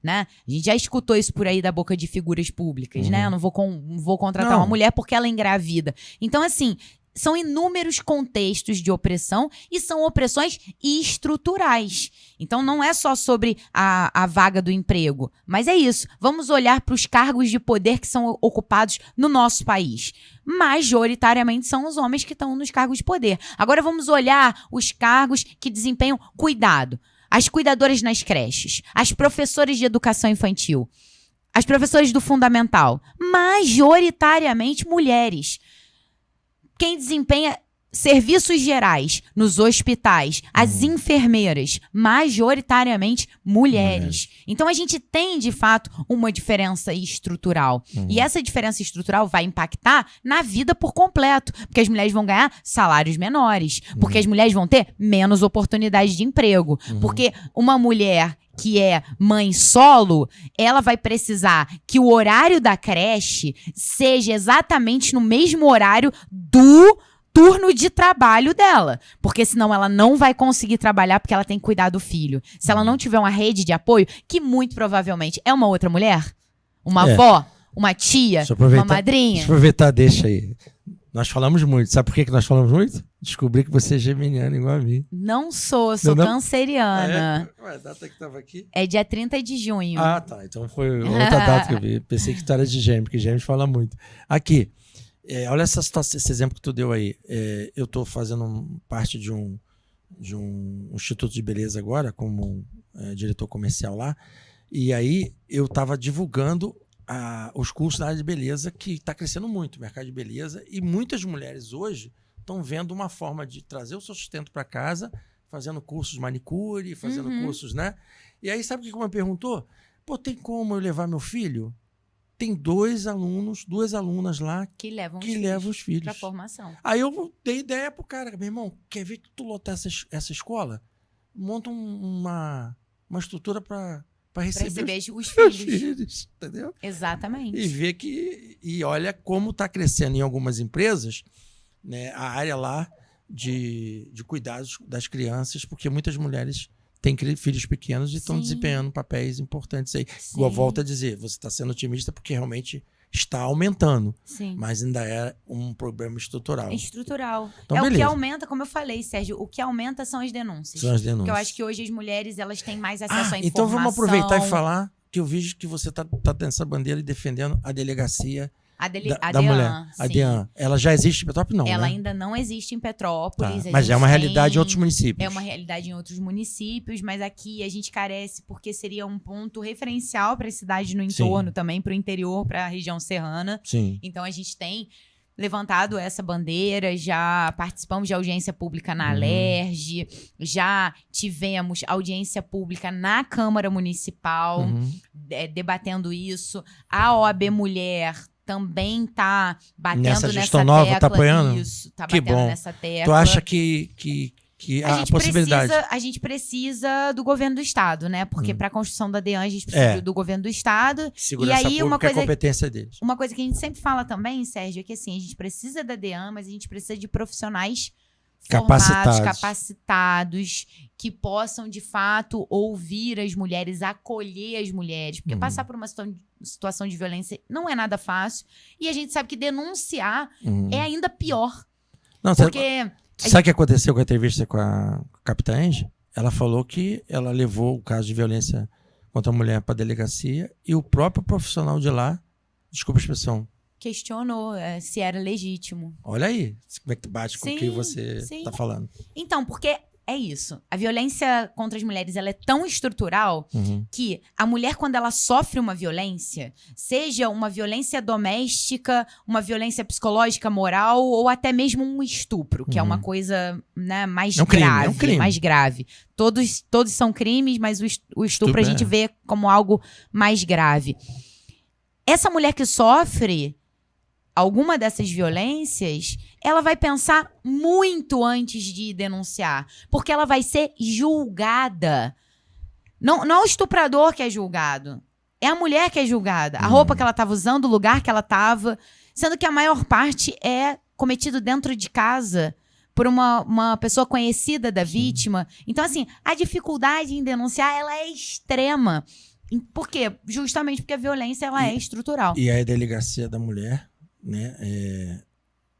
Né? A gente já escutou isso por aí da boca de figuras públicas, né? Eu não vou contratar uma mulher porque ela engravida. Então, assim, são inúmeros contextos de opressão e são opressões estruturais. Então, não é só sobre a vaga do emprego, mas é isso. Vamos olhar para os cargos de poder que são ocupados no nosso país. Majoritariamente são os homens que estão nos cargos de poder. Agora, vamos olhar os cargos que desempenham cuidado. As cuidadoras nas creches, as professoras de educação infantil, as professoras do fundamental. Majoritariamente mulheres. Quem desempenha serviços gerais nos hospitais, as enfermeiras, majoritariamente mulheres. Então, a gente tem, de fato, uma diferença estrutural. E essa diferença estrutural vai impactar na vida por completo. Porque as mulheres vão ganhar salários menores. Porque as mulheres vão ter menos oportunidades de emprego. Porque uma mulher que é mãe solo, ela vai precisar que o horário da creche seja exatamente no mesmo horário do turno de trabalho dela. Porque senão ela não vai conseguir trabalhar porque ela tem que cuidar do filho. Se ela não tiver uma rede de apoio, que muito provavelmente é uma outra mulher, uma avó, uma tia, uma madrinha. Deixa eu aproveitar, deixa aí. Nós falamos muito. Sabe por que nós falamos muito? Descobri que você é geminiana igual a mim. Não sou canceriana. Ué, a data que estava aqui? É dia 30 de junho. Ah, tá. Então foi outra data que eu vi. Pensei que tu era de gêmeo, porque gêmeos fala muito. Aqui, olha essa situação, esse exemplo que tu deu aí. Eu estou fazendo parte de um instituto de beleza agora, como diretor comercial lá. E aí eu estava divulgando os cursos na área de beleza, que está crescendo muito, o mercado de beleza, e muitas mulheres hoje estão vendo uma forma de trazer o seu sustento para casa, fazendo cursos de manicure, fazendo cursos, né? E aí, sabe o que uma perguntou? Pô, tem como eu levar meu filho? Tem duas alunas lá que levam os filhos para formação. Aí eu dei ideia pro cara, meu irmão, quer ver que tu lotar essa escola? Monta uma estrutura para receber os filhos, entendeu? Exatamente. E ver e olha como está crescendo em algumas empresas, né, a área lá de cuidados das crianças, porque muitas mulheres têm filhos pequenos e estão desempenhando papéis importantes aí. Igual volta a dizer, você está sendo otimista porque realmente está aumentando, mas ainda é um problema estrutural. Então, beleza. O que aumenta, como eu falei, Sérgio, o que aumenta são as denúncias. Porque eu acho que hoje as mulheres elas têm mais acesso à informação. Então vamos aproveitar e falar que eu vejo que você está tendo essa bandeira e defendendo a delegacia da mulher. A DEAN. Ela já existe em Petrópolis? Não, ela né? ainda não existe em Petrópolis. Mas é uma realidade em outros municípios. É uma realidade em outros municípios, mas aqui a gente carece porque seria um ponto referencial para as cidades no entorno também, para o interior, para a região serrana. Então a gente tem levantado essa bandeira, já participamos de audiência pública na Alerj, já tivemos audiência pública na Câmara Municipal, debatendo isso. A OAB Mulher também está batendo nessa gestão nova, tecla. Tá apoiando? Isso, tá batendo nessa tecla. Tu acha que a possibilidade... A gente precisa do governo do estado, né? Porque para a construção da DEAN a gente precisa do governo do estado. Segurança pública uma coisa, é competência deles. Uma coisa que a gente sempre fala também, Sérgio, é que assim, a gente precisa da DEAN, mas a gente precisa de profissionais formados, capacitados, que possam, de fato, ouvir as mulheres, acolher as mulheres. Porque passar por uma situação de violência não é nada fácil. E a gente sabe que denunciar é ainda pior. Não, porque... Sabe o que aconteceu com a entrevista com a Capitã Angie? Ela falou que ela levou o caso de violência contra a mulher para a delegacia e o próprio profissional de lá, desculpa a expressão, questionou se era legítimo. Olha aí, como é que bate com o que você está falando. Então, porque é isso. A violência contra as mulheres ela é tão estrutural que a mulher, quando ela sofre uma violência, seja uma violência doméstica, uma violência psicológica, moral, ou até mesmo um estupro, que é uma coisa, né, mais grave. É um crime. Mais grave. Todos são crimes, mas o estupro a gente vê como algo mais grave. Essa mulher que sofre alguma dessas violências, ela vai pensar muito antes de denunciar. Porque ela vai ser julgada Não é o estuprador que é julgado. É a mulher que é julgada. A roupa que ela estava usando, o lugar que ela estava. Sendo que a maior parte é cometido dentro de casa por uma pessoa conhecida da vítima. Então, assim, a dificuldade em denunciar, ela é extrema. Por quê? Justamente porque a violência, ela é estrutural. E a delegacia da mulher, né,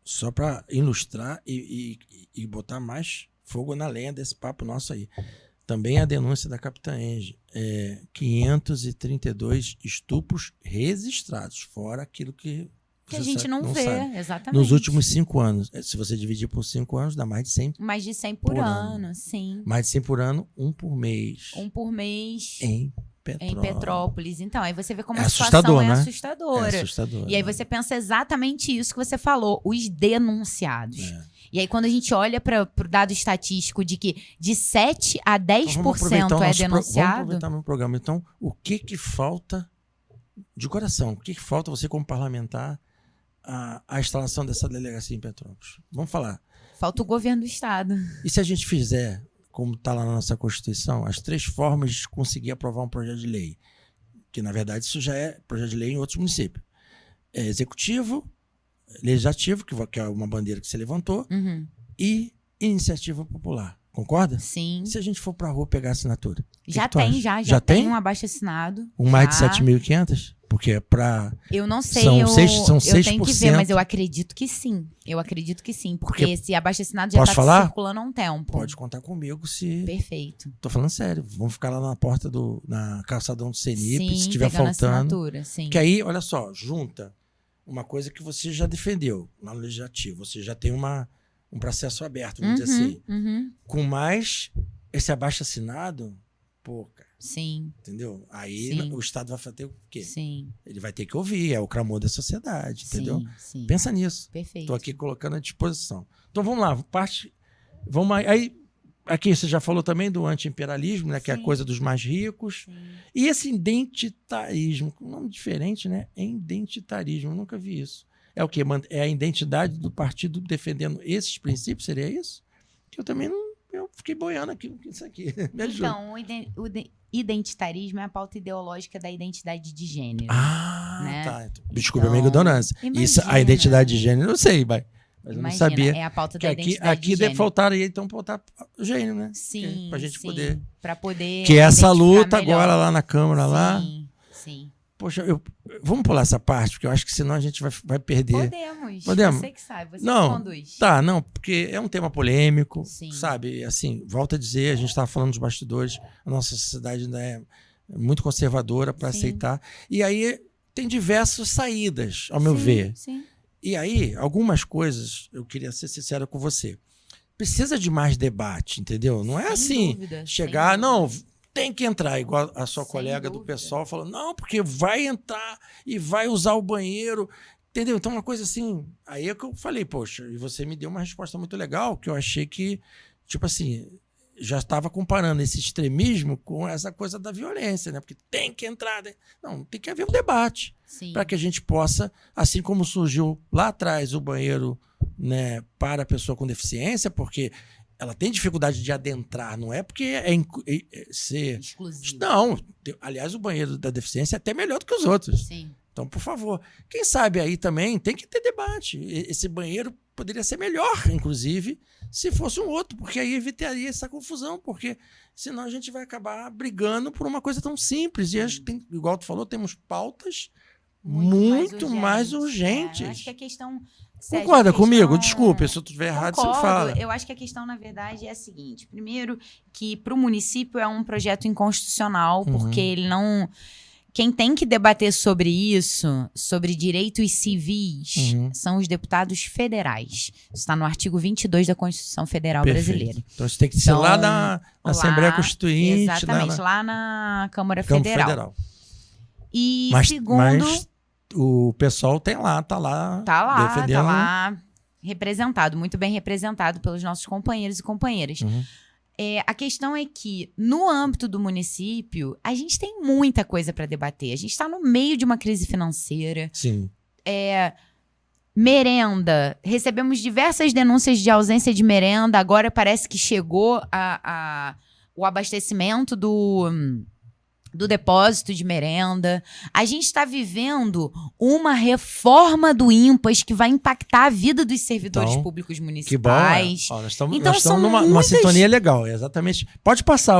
só para ilustrar e botar mais fogo na lenha desse papo nosso aí. Também a denúncia da Capitã Angie. 532 estupros registrados, fora aquilo que a gente não vê, sabe. exatamente. Nos últimos 5 anos. Se você dividir por 5 anos, dá mais de 100. Mais de 100 por ano, sim. Mais de 100 por ano, 1 por mês. 1 por mês. Em Petrópolis. Então, aí você vê como é a situação né? assustadora. É assustadora. E aí você pensa exatamente isso que você falou, os denunciados. E aí quando a gente olha para o dado estatístico de que de 7 a 10% é denunciado... Vamos aproveitar meu programa. Então, o que falta, de coração, o que falta você como parlamentar a instalação dessa delegacia em Petrópolis? Vamos falar. Falta o governo do estado. E se a gente fizer, como está lá na nossa Constituição, as 3 formas de conseguir aprovar um projeto de lei? Que, na verdade, isso já é projeto de lei em outros municípios. É executivo, legislativo, que é uma bandeira que você levantou, e iniciativa popular. Concorda? Sim. Se a gente for pra rua pegar assinatura? Já tem um abaixo-assinado. Mais de 7.500? Porque é pra... Eu não sei, são eu 6%. Tenho que ver, mas eu acredito que sim. Porque esse abaixo-assinado já tá circulando há um tempo. Pode contar comigo se... Perfeito. Tô falando sério. Vamos ficar lá na porta na calçadão do Senip, sim, se estiver faltando. Sim. Que aí, olha só, junta uma coisa que você já defendeu lá no Legislativo. Você já tem um processo aberto, vamos dizer assim. Com mais esse abaixo-assinado, pô, cara. Sim. Entendeu? Aí o Estado vai fazer o quê? Sim. Ele vai ter que ouvir, é o clamor da sociedade, entendeu? Sim. Pensa nisso. Perfeito. Estou aqui colocando à disposição. Então vamos lá, aí aqui você já falou também do anti-imperialismo, né, que é a coisa dos mais ricos. Sim. E esse identitarismo, um nome diferente, né? É identitarismo, eu nunca vi isso. É o quê? É a identidade do partido defendendo esses princípios? Seria isso? Que eu também não... Eu fiquei boiando aqui com isso aqui. Me ajuda. Então, o identitarismo é a pauta ideológica da identidade de gênero. Né? Tá. Desculpa a então, minha ignorância. Isso, a identidade de gênero, eu sei, mas eu não sabia. É a pauta da identidade de gênero. Aqui deve faltar aí, então, botar gênero, né? Sim, pra gente poder... Pra poder que é essa luta melhor. Agora lá na Câmara, lá. Sim. Poxa, vamos pular essa parte, porque eu acho que senão a gente vai perder. Podemos. Você que sabe, você conduz. Tá, não, porque é um tema polêmico, sabe? Assim, volto a dizer, a gente estava falando dos bastidores, a nossa sociedade ainda é muito conservadora para aceitar. E aí tem diversas saídas, ao meu ver. Sim. E aí, algumas coisas, eu queria ser sincero com você. Precisa de mais debate, entendeu? Não é assim, chegar, não... Tem que entrar, igual a sua colega do PSOL falou, não, porque vai entrar e vai usar o banheiro, entendeu? Então, uma coisa assim, aí é que eu falei, poxa, e você me deu uma resposta muito legal, que eu achei que, tipo assim, já estava comparando esse extremismo com essa coisa da violência, né? Porque tem que entrar, né? Não, tem que haver um debate, para que a gente possa, assim como surgiu lá atrás o banheiro, né, para a pessoa com deficiência, porque... ela tem dificuldade de adentrar, não é porque ser... exclusivo. Não, aliás, o banheiro da deficiência é até melhor do que os outros. Sim. Então, por favor, quem sabe aí também tem que ter debate. Esse banheiro poderia ser melhor, inclusive, se fosse um outro, porque aí evitaria essa confusão, porque senão a gente vai acabar brigando por uma coisa tão simples. E acho que tem, igual tu falou, temos pautas muito mais urgentes. Eu acho que a questão... Concorda comigo? Desculpa, se eu estiver errado, você fala. Eu acho que a questão, na verdade, é a seguinte. Primeiro, que para o município é um projeto inconstitucional, porque ele não... Quem tem que debater sobre isso, sobre direitos civis, são os deputados federais. Isso está no artigo 22 da Constituição Federal Brasileira. Então, isso tem que ser lá na Assembleia Constituinte. Exatamente, lá na Câmara Federal. E segundo... Mas o pessoal tá lá defendendo. Tá lá representado, muito bem representado pelos nossos companheiros e companheiras. A questão é que, no âmbito do município, a gente tem muita coisa para debater. A gente está no meio de uma crise financeira. Sim. Merenda. Recebemos diversas denúncias de ausência de merenda. Agora parece que chegou o abastecimento do depósito de merenda. A gente está vivendo uma reforma do INPAS que vai impactar a vida dos servidores públicos municipais. Que bom, nós estamos numa numa sintonia legal, exatamente. Pode passar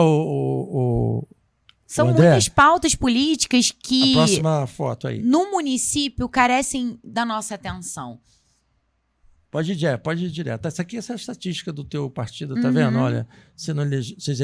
São André, muitas pautas políticas que, a próxima foto aí. No município, carecem da nossa atenção. Pode ir direto. Essa aqui é essa estatística do teu partido, tá vendo? Olha, vocês não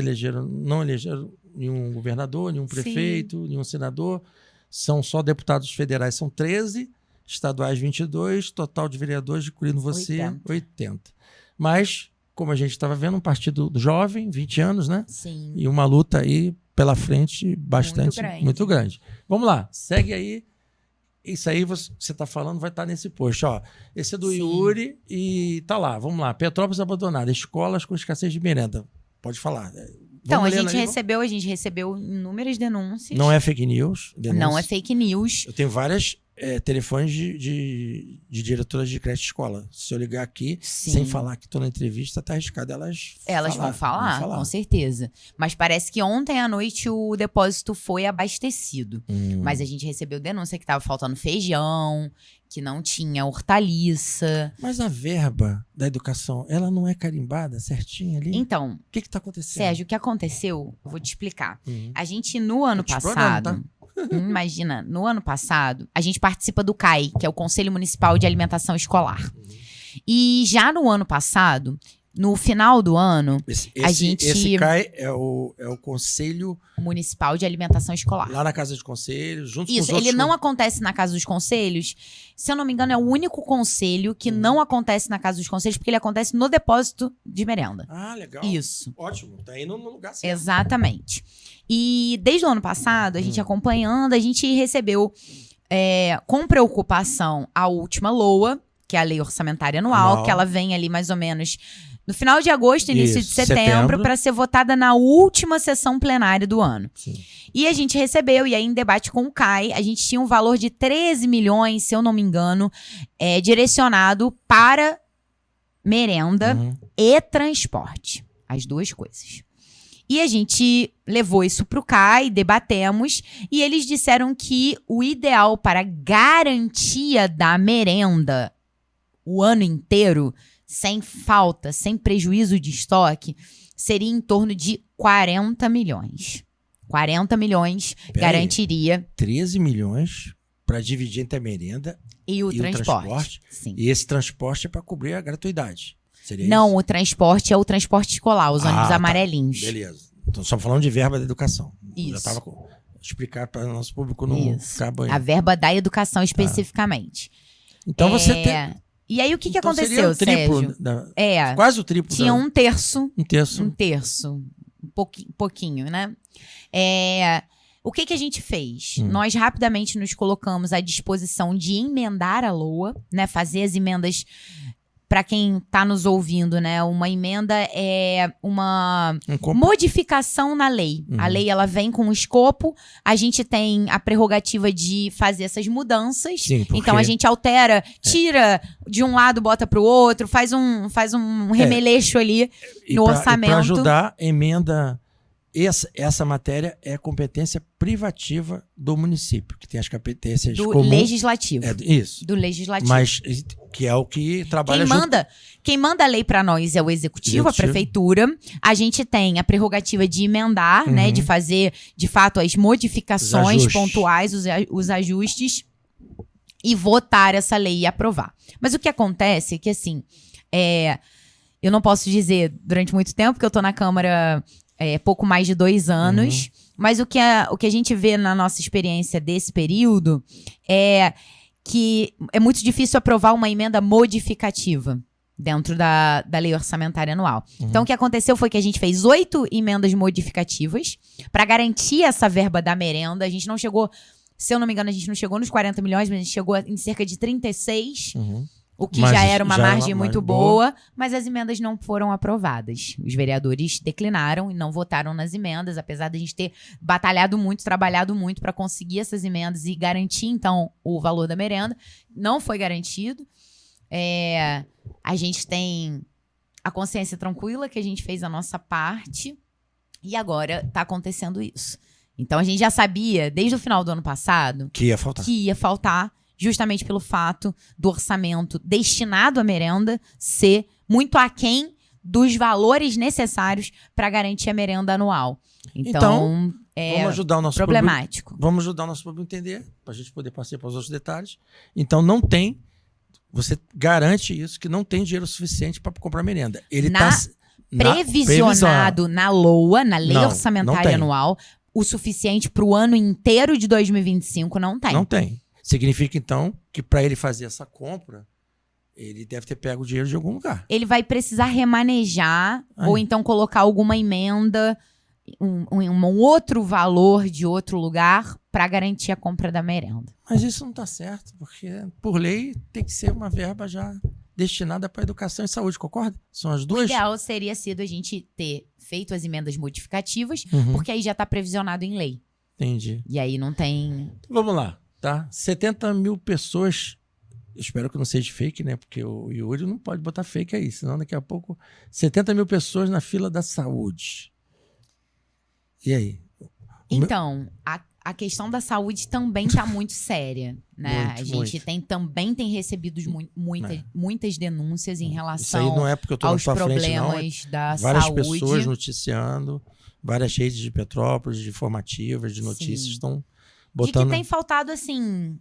elegeram nenhum governador, nenhum prefeito, nenhum senador. São só deputados federais, são 13, estaduais 22, total de vereadores, incluindo você, 80. Mas, como a gente estava vendo, um partido jovem, 20 anos, né? Sim. E uma luta aí pela frente bastante, muito grande. Vamos lá, segue aí. Isso aí você está falando vai estar nesse post. Ó, esse é do Yuri e tá lá. Vamos lá. Petrópolis abandonada. Escolas com escassez de merenda. Pode falar. Então, a gente recebeu inúmeras denúncias. Não é fake news. Não é fake news. Eu tenho várias telefones de diretoras de creche e escola. Se eu ligar aqui, sem falar que estou na entrevista, tá arriscado elas vão falar, com certeza. Mas parece que ontem à noite o depósito foi abastecido. Mas a gente recebeu denúncia que estava faltando feijão, que não tinha hortaliça. Mas a verba da educação, ela não é carimbada certinha ali? Então, o que está acontecendo? Sérgio, o que aconteceu, eu vou te explicar. A gente, no ano passado... Imagina, no ano passado, a gente participa do CAI, que é o Conselho Municipal de Alimentação Escolar. E já no ano passado, no final do ano, esse CAI é o Conselho Municipal de Alimentação Escolar. Lá na Casa dos Conselhos, junto com os outros... outros... Ele não acontece na Casa dos Conselhos. Se eu não me engano, é o único conselho que não acontece na Casa dos Conselhos, porque ele acontece no depósito de merenda. Ah, legal. Isso. Ótimo, tá indo no lugar certo. Exatamente. E desde o ano passado, a gente acompanhando, a gente recebeu com preocupação a última LOA, que é a Lei Orçamentária Anual, que ela vem ali mais ou menos no final de agosto, início de setembro, para ser votada na última sessão plenária do ano. Sim. E a gente recebeu, e aí em debate com o CAI, a gente tinha um valor de 13 milhões, se eu não me engano, direcionado para merenda e transporte. As duas coisas. E a gente levou isso para o CAI, debatemos, e eles disseram que o ideal para garantia da merenda o ano inteiro, sem falta, sem prejuízo de estoque, seria em torno de 40 milhões. 40 milhões garantiria... 13 milhões para dividir entre a merenda e o transporte. Sim. E esse transporte é para cobrir a gratuidade. Seria não, isso? O transporte é o transporte escolar, os ônibus amarelinhos. Beleza. Então, só falando de verba da educação. Isso. Já estava explicar para o nosso público não ficar banho. A verba da educação especificamente. Então você tem... E aí o que aconteceu, seria o triplo Sérgio? Quase o triplo. Tinha um terço. Um pouquinho, né? O que a gente fez? Nós rapidamente nos colocamos à disposição de emendar a LOA, né? Fazer as emendas... Para quem está nos ouvindo, né? Uma emenda é uma modificação na lei. A lei, ela vem com um escopo. A gente tem a prerrogativa de fazer essas mudanças. Sim, porque... Então, a gente altera, tira de um lado, bota para o outro. Faz um remeleixo ali no orçamento. Para ajudar, emenda... Essa matéria é competência privativa do município, que tem as competências comuns. Legislativo. Isso. Do legislativo. Mas que é o que trabalha Quem manda a lei para nós é o executivo, a prefeitura. A gente tem a prerrogativa de emendar, né? De fazer, de fato, as modificações pontuais, os ajustes, e votar essa lei e aprovar. Mas o que acontece é que, assim, eu não posso dizer durante muito tempo, porque eu tô na Câmara... pouco mais de 2 anos, mas o que a gente vê na nossa experiência desse período é que é muito difícil aprovar uma emenda modificativa dentro da Lei Orçamentária Anual. Então, o que aconteceu foi que a gente fez 8 emendas modificativas para garantir essa verba da merenda. A gente não chegou, se eu não me engano, a gente não chegou nos 40 milhões, mas a gente chegou em cerca de 36 o que já era uma margem muito boa, mas as emendas não foram aprovadas. Os vereadores declinaram e não votaram nas emendas, apesar de a gente ter batalhado muito, trabalhado muito para conseguir essas emendas e garantir, então, o valor da merenda. Não foi garantido. A gente tem a consciência tranquila que a gente fez a nossa parte E agora está acontecendo isso. Então, a gente já sabia, desde o final do ano passado, que ia faltar, justamente pelo fato do orçamento destinado à merenda ser muito aquém dos valores necessários para garantir a merenda anual. Então vamos ajudar o nosso problemático. Vamos ajudar o nosso público a entender, para a gente poder passar para os outros detalhes. Então, você garante isso, que não tem dinheiro suficiente para comprar merenda. Ele está previsionado na LOA, na Lei Orçamentária Anual, o suficiente para o ano inteiro de 2025, não tem. Não tem. Significa, então, que para ele fazer essa compra, ele deve ter pego o dinheiro de algum lugar. Ele vai precisar remanejar, ou então colocar alguma emenda, um outro valor de outro lugar para garantir a compra da merenda. Mas isso não está certo, porque, por lei, tem que ser uma verba já destinada para educação e saúde, concorda? São as duas. O ideal seria sido a gente ter feito as emendas modificativas, porque aí já está previsionado em lei. Entendi. E aí não tem... Vamos lá, tá? 70 mil pessoas, espero que não seja fake, né? Porque o Yuri não pode botar fake aí, senão daqui a pouco... 70 mil pessoas na fila da saúde. E aí? Então, a questão da saúde também está muito séria, né? A gente também tem recebido muitas denúncias em relação Isso aí não é porque eu tô aos na tua problemas frente, não. da várias saúde. Várias pessoas noticiando, várias redes de Petrópolis, de informativas, de notícias estão botando... De que tem faltado, assim,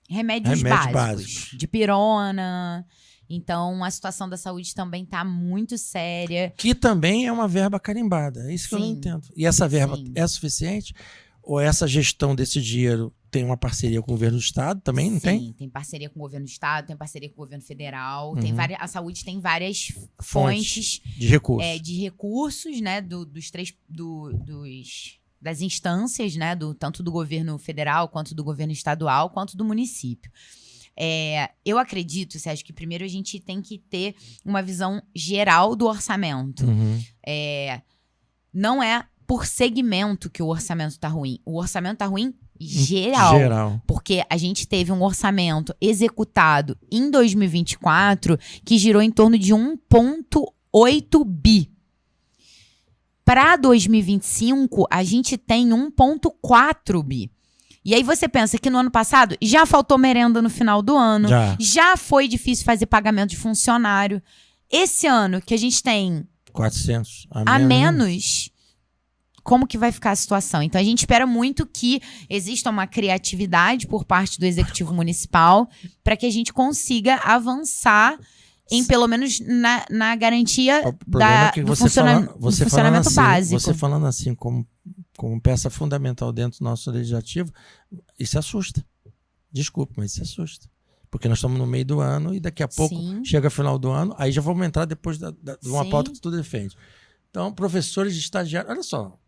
remédios básicos. De pirona... Então, a situação da saúde também está muito séria. Que também é uma verba carimbada. É isso que eu não entendo. E essa verba é suficiente? Ou essa gestão desse dinheiro tem uma parceria com o governo do Estado também? Não tem? Sim, tem parceria com o governo do Estado, tem parceria com o governo federal. Tem a saúde tem várias fontes de recursos. De recursos, né? Das instâncias, né? Tanto do governo federal, quanto do governo estadual, quanto do município. Eu acredito, Sérgio, que primeiro a gente tem que ter uma visão geral do orçamento. Não é por segmento que o orçamento está ruim. O orçamento está ruim geral. Porque a gente teve um orçamento executado em 2024 que girou em torno de 1,8 bi. Para 2025, a gente tem 1,4 bi. E aí você pensa que no ano passado já faltou merenda no final do ano, já foi difícil fazer pagamento de funcionário. Esse ano que a gente tem 400 a menos, como que vai ficar a situação? Então a gente espera muito que exista uma criatividade por parte do Executivo Municipal para que a gente consiga avançar em pelo menos na garantia do funcionamento básico. Você falando assim como peça fundamental dentro do nosso legislativo, isso assusta. Desculpe, mas isso assusta. Porque nós estamos no meio do ano e daqui a pouco chega o final do ano, aí já vamos entrar depois de uma pauta que tu defende. Então, professores de estagiários, olha só,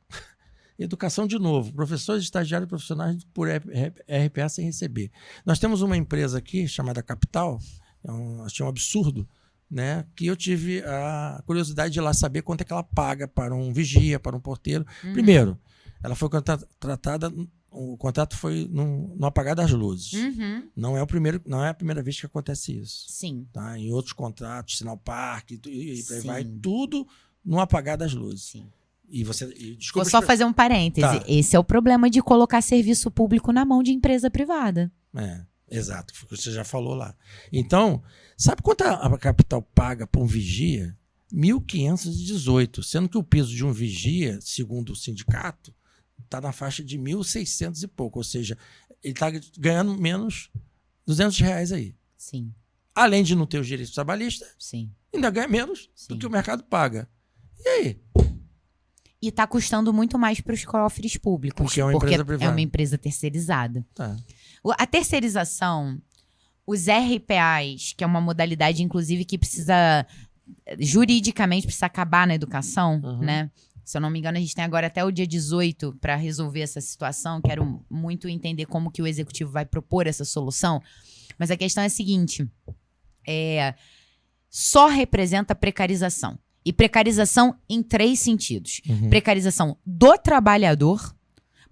educação de novo, professores de estagiários profissionais por RPA sem receber. Nós temos uma empresa aqui chamada Capital, achei um absurdo, né, que eu tive a curiosidade de ir lá saber quanto é que ela paga para um vigia, para um porteiro. Primeiro, ela foi contratada, o contrato foi no apagar das luzes. Não é a primeira vez que acontece isso. Sim. Tá? Em outros contratos, sinal parque, e por aí vai, tudo no apagar das luzes. Sim. Vou só fazer um parêntese. Tá. Esse é o problema de colocar serviço público na mão de empresa privada. Exato, foi o que você já falou lá. Então, sabe quanto a Capital paga para um vigia? 1.518, sendo que o piso de um vigia, segundo o sindicato, está na faixa de 1.600 e pouco. Ou seja, ele está ganhando menos R$200 aí. Sim. Além de não ter os direitos trabalhistas, ainda ganha menos do que o mercado paga. E aí? E está custando muito mais para os cofres públicos. Porque é uma empresa privada. É uma empresa terceirizada. Tá. A terceirização, os RPAs, que é uma modalidade, inclusive, que precisa, juridicamente, precisa acabar na educação, né? Se eu não me engano, a gente tem agora até o dia 18 para resolver essa situação. Quero muito entender como que o executivo vai propor essa solução. Mas a questão é a seguinte, só representa precarização. E precarização em 3 sentidos. Precarização do trabalhador,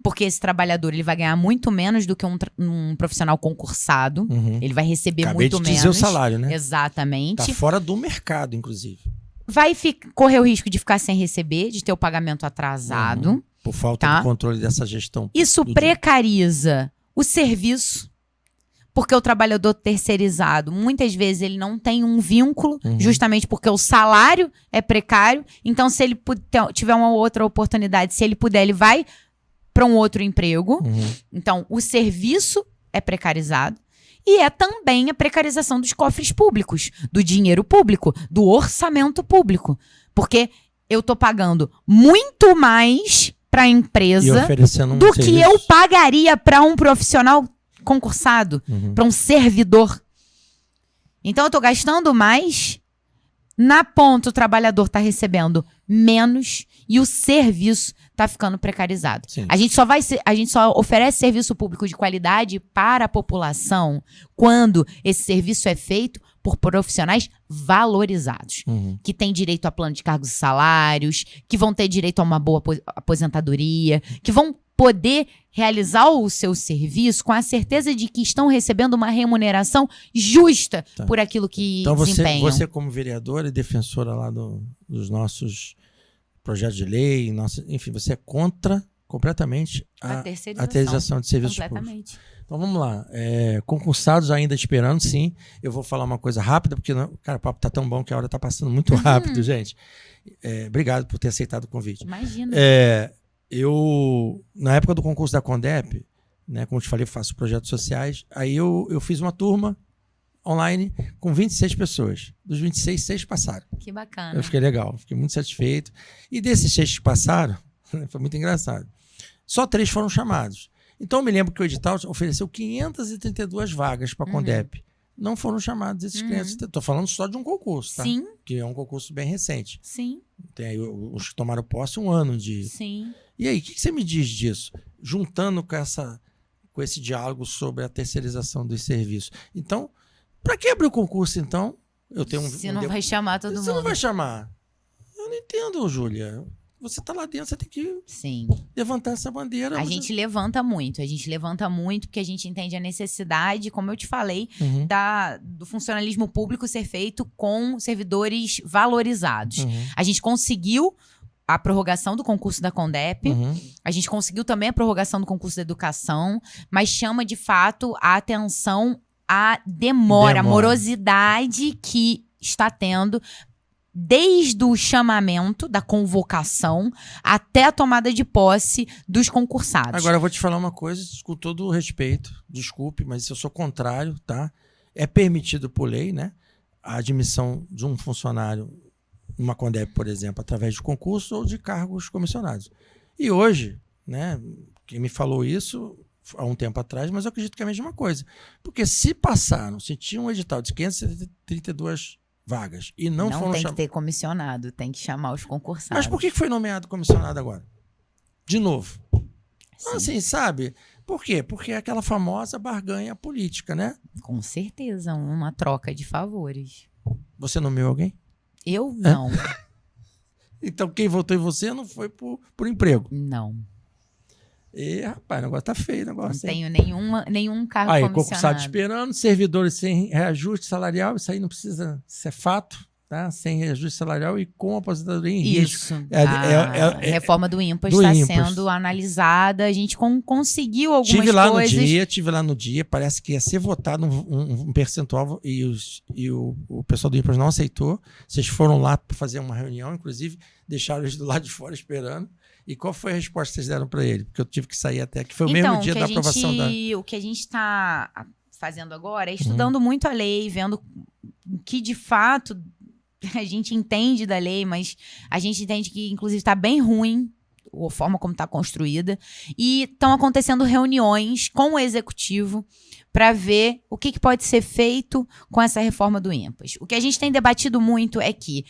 porque esse trabalhador ele vai ganhar muito menos do que um profissional concursado. Ele vai receber muito menos. Acabei de dizer o salário, né? Exatamente. Está fora do mercado, inclusive. vai correr o risco de ficar sem receber, de ter o pagamento atrasado. Por falta de controle dessa gestão. Isso precariza o serviço, porque o trabalhador terceirizado, muitas vezes, ele não tem um vínculo, justamente porque o salário é precário. Então, se ele tiver uma outra oportunidade, se ele puder, ele vai para um outro emprego. Então, o serviço é precarizado. E é também a precarização dos cofres públicos, do dinheiro público, do orçamento público. Porque eu estou pagando muito mais para a empresa do que eu pagaria para um profissional concursado, para um servidor. Então, eu estou gastando mais, na ponta o trabalhador está recebendo menos e o serviço está ficando precarizado. A gente só oferece serviço público de qualidade para a população quando esse serviço é feito por profissionais valorizados, que têm direito a plano de cargos e salários, que vão ter direito a uma boa aposentadoria, que vão poder realizar o seu serviço com a certeza de que estão recebendo uma remuneração justa por aquilo que desempenham. Então você como vereadora e defensora lá dos nossos projetos de lei, enfim, você é contra completamente a terceirização de serviços públicos. Então vamos lá, concursados ainda esperando, sim. Eu vou falar uma coisa rápida, porque cara, o papo tá tão bom que a hora tá passando muito rápido, gente. Obrigado por ter aceitado o convite. Imagina. Eu, na época do concurso da Condep, né, como eu te falei, eu faço projetos sociais, aí eu fiz uma turma online com 26 pessoas. Dos 26, 6 passaram. Que bacana. Eu fiquei legal, fiquei muito satisfeito. E desses 6 que passaram, foi muito engraçado, só 3 foram chamados. Então eu me lembro que o edital ofereceu 532 vagas para a Condep. Não foram chamados esses clientes. Estou falando só de um concurso, tá? Sim. Que é um concurso bem recente. Sim. Tem aí os que tomaram posse 1 ano de... Sim. E aí, o que você me diz disso? Juntando com esse diálogo sobre a terceirização dos serviços. Então, para que abrir o concurso, então? Você não vai chamar todo mundo. Você não vai chamar. Eu não entendo, Júlia. Você está lá dentro, você tem que levantar essa bandeira. A gente levanta muito porque a gente entende a necessidade, como eu te falei, do funcionalismo público ser feito com servidores valorizados. A gente conseguiu a prorrogação do concurso da Condep, a gente conseguiu também a prorrogação do concurso da educação, mas chama de fato a atenção à demora, a morosidade que está tendo desde o chamamento da convocação até a tomada de posse dos concursados. Agora eu vou te falar uma coisa, com todo o respeito, desculpe, mas eu sou contrário, tá? É permitido por lei, né, a admissão de um funcionário numa Condep, por exemplo, através de concurso ou de cargos comissionados. E hoje, né, quem me falou isso há um tempo atrás, mas eu acredito que é a mesma coisa. Porque se tinha um edital de 532 vagas e não foram tem que ter comissionado, tem que chamar os concursados. Mas por que foi nomeado comissionado agora? De novo. Assim, sabe? Por quê? Porque é aquela famosa barganha política, né? Com certeza, uma troca de favores. Você nomeou alguém? Eu não. Então quem votou em você não foi por emprego? Não. E, rapaz, o negócio tá feio. Não tenho nenhum cargo comissionado. Concursado esperando, servidores sem reajuste salarial, isso aí não precisa ser fato, tá? Sem reajuste salarial e com aposentadoria em risco. Isso. A reforma do INPAS está sendo analisada, a gente conseguiu algumas coisas. Tive lá no dia, parece que ia ser votado um percentual e o pessoal do INPAS não aceitou. Vocês foram lá para fazer uma reunião, inclusive, deixaram eles do lado de fora esperando. E qual foi a resposta que vocês deram para ele? Porque eu tive que sair até que foi o mesmo dia da aprovação o que a gente está fazendo agora é estudando muito a lei, vendo o que de fato a gente entende da lei, mas a gente entende que inclusive está bem ruim a forma como está construída. E estão acontecendo reuniões com o executivo para ver o que pode ser feito com essa reforma do INPAS. O que a gente tem debatido muito é que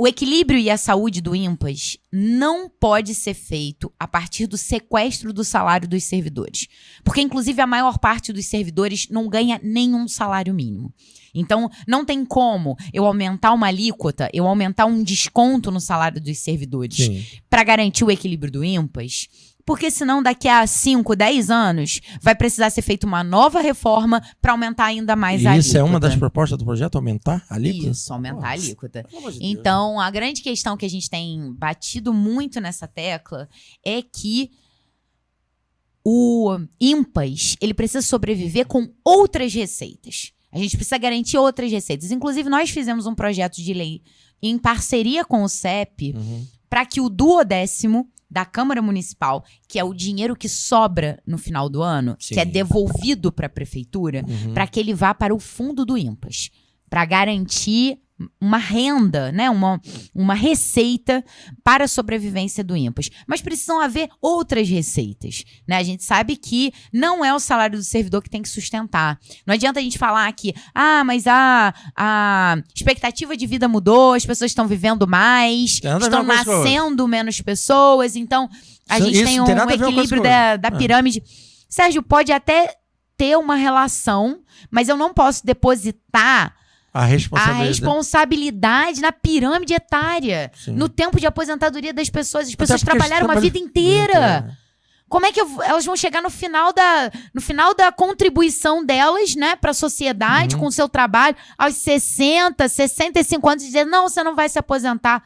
o equilíbrio e a saúde do INPAS não pode ser feito a partir do sequestro do salário dos servidores. Porque, inclusive, a maior parte dos servidores não ganha nenhum salário mínimo. Então, não tem como eu aumentar uma alíquota, eu aumentar um desconto no salário dos servidores para garantir o equilíbrio do INPAS, porque senão daqui a 5, 10 anos vai precisar ser feita uma nova reforma para aumentar ainda mais a alíquota. Isso é uma das propostas do projeto, aumentar a alíquota? Isso, aumentar a alíquota. Então, a grande questão que a gente tem batido muito nessa tecla é que o IMPAS, ele precisa sobreviver com outras receitas. A gente precisa garantir outras receitas. Inclusive, nós fizemos um projeto de lei em parceria com o CEP para que o 12º da Câmara Municipal, que é o dinheiro que sobra no final do ano, que é devolvido para a prefeitura, para que ele vá para o fundo do IMPAS, para garantir uma renda, né? uma receita para a sobrevivência do IMPAS. Mas precisam haver outras receitas, né? A gente sabe que não é o salário do servidor que tem que sustentar. Não adianta a gente falar que, mas a expectativa de vida mudou, as pessoas estão vivendo mais, estão nascendo menos pessoas, então a gente tem um equilíbrio da pirâmide. Sérgio, pode até ter uma relação, mas eu não posso depositar a responsabilidade na pirâmide etária. Sim. No tempo de aposentadoria das pessoas. As pessoas trabalharam uma vida inteira. Como é que elas vão chegar no final da contribuição delas, né, para a sociedade, com o seu trabalho, aos 60, 65 anos, e dizer, não, você não vai se aposentar.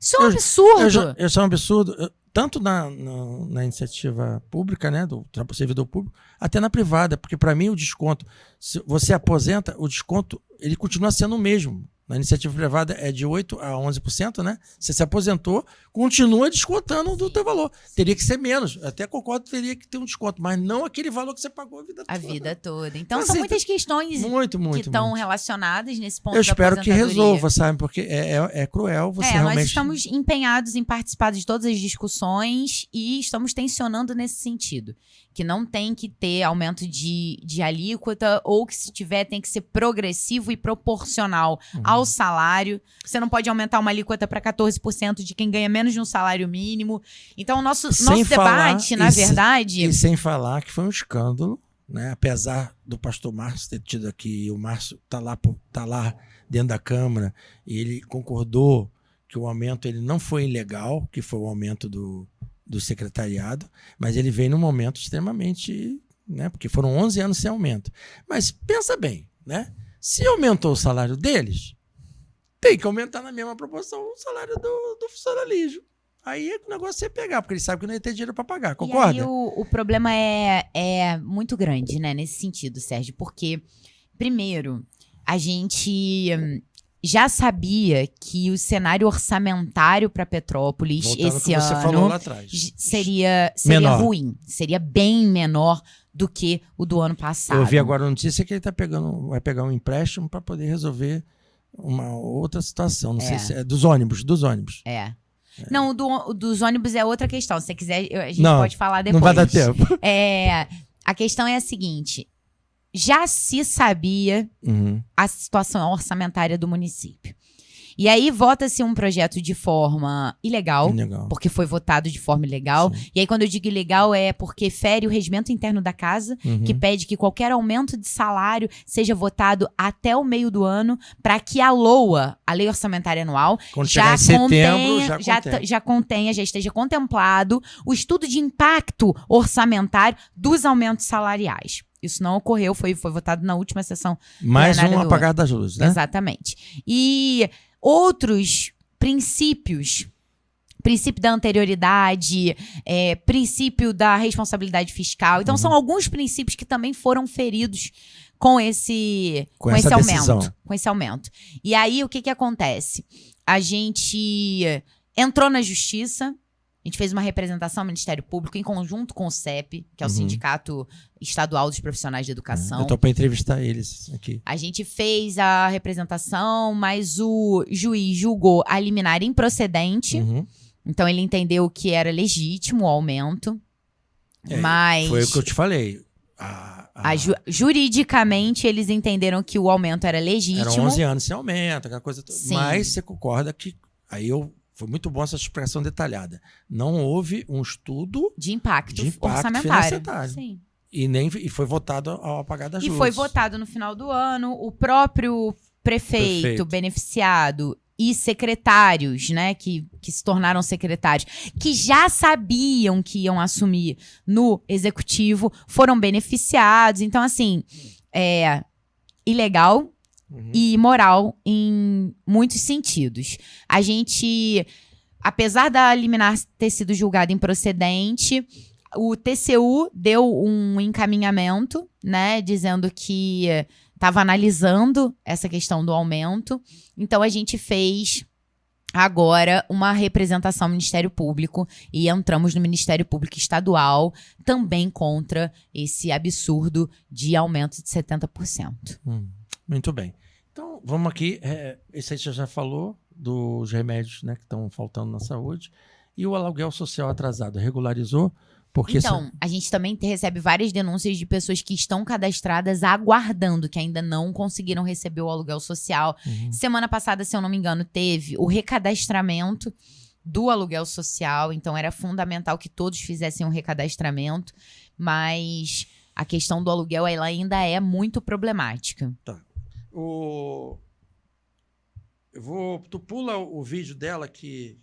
Isso é um absurdo. Isso é um absurdo. Tanto na iniciativa pública, né, do servidor público, até na privada, porque para mim o desconto, se você aposenta, o desconto ele continua sendo o mesmo. Na iniciativa privada é de 8% a 11%, né? Você se aposentou, continua descontando do teu valor. Teria que ser menos. Eu até concordo que teria que ter um desconto, mas não aquele valor que você pagou a vida toda. Então, são muitas questões que estão relacionadas nesse ponto. Eu espero que resolva, sabe? Porque é cruel você realmente... Nós estamos empenhados em participar de todas as discussões e estamos tensionando nesse sentido. Que não tem que ter aumento de alíquota, ou que se tiver tem que ser progressivo e proporcional ao salário. Você não pode aumentar uma alíquota para 14% de quem ganha menos de um salário mínimo. Então, o nosso debate, na verdade... E sem falar que foi um escândalo, né? Apesar do pastor Márcio ter tido aqui, o Márcio tá lá dentro da Câmara, e ele concordou que o aumento ele não foi ilegal, que foi o aumento do secretariado, mas ele veio num momento extremamente, né, porque foram 11 anos sem aumento. Mas pensa bem, né? Se aumentou o salário deles, tem que aumentar na mesma proporção o salário do funcionalismo. Aí o negócio é pegar, porque ele sabe que não ia ter dinheiro para pagar, concorda? E aí o problema é muito grande, né, nesse sentido, Sérgio, porque, primeiro, a gente já sabia que o cenário orçamentário para Petrópolis esse ano você falou lá atrás, seria ruim, seria bem menor do que o do ano passado. Eu vi agora a notícia que ele vai pegar um empréstimo para poder resolver uma outra situação, não sei se é dos ônibus. Não, dos ônibus é outra questão, se você quiser a gente pode falar depois. Não vai dar tempo. A questão é a seguinte, já se sabia a situação orçamentária do município. E aí vota-se um projeto de forma ilegal, porque foi votado de forma ilegal. Sim. E aí quando eu digo ilegal é porque fere o regimento interno da casa, que pede que qualquer aumento de salário seja votado até o meio do ano, para que a LOA, a Lei Orçamentária Anual, já esteja contemplado o estudo de impacto orçamentário dos aumentos salariais. Isso não ocorreu, foi votado na última sessão. Mais um apagar das luzes, né? Exatamente. E outros princípios, princípio da anterioridade, princípio da responsabilidade fiscal. Então, são alguns princípios que também foram feridos com esse aumento. E aí, o que acontece? A gente entrou na justiça, a gente fez uma representação ao Ministério Público em conjunto com o CEP, que é o Sindicato Estadual dos Profissionais de Educação. Eu estou para entrevistar eles aqui. A gente fez a representação, mas o juiz julgou a liminar improcedente. Então, ele entendeu que era legítimo o aumento. Mas foi o que eu te falei. Juridicamente, eles entenderam que o aumento era legítimo. Eram 11 anos sem aumento, aquela coisa toda. Mas você concorda que... Foi muito bom essa explicação detalhada. Não houve um estudo de impacto orçamentário. Sim. E foi votado ao apagar das luzes. E foi votado no final do ano. O próprio prefeito beneficiado e secretários, né, que se tornaram secretários, que já sabiam que iam assumir no executivo, foram beneficiados. Então, assim, é ilegal e imoral em muitos sentidos. A gente, apesar da liminar ter sido julgada improcedente, o TCU deu um encaminhamento, né, dizendo que estava analisando essa questão do aumento. Então, a gente fez agora uma representação ao Ministério Público e entramos no Ministério Público Estadual também contra esse absurdo de aumento de 70%. Muito bem. Então, vamos aqui. Esse aí você já falou dos remédios, né, que estão faltando na saúde. E o aluguel social atrasado regularizou? Porque então, a gente também recebe várias denúncias de pessoas que estão cadastradas aguardando, que ainda não conseguiram receber o aluguel social. Semana passada, se eu não me engano, teve o recadastramento do aluguel social. Então, era fundamental que todos fizessem um recadastramento. Mas a questão do aluguel ela ainda é muito problemática. Tá. Tu pula o vídeo dela que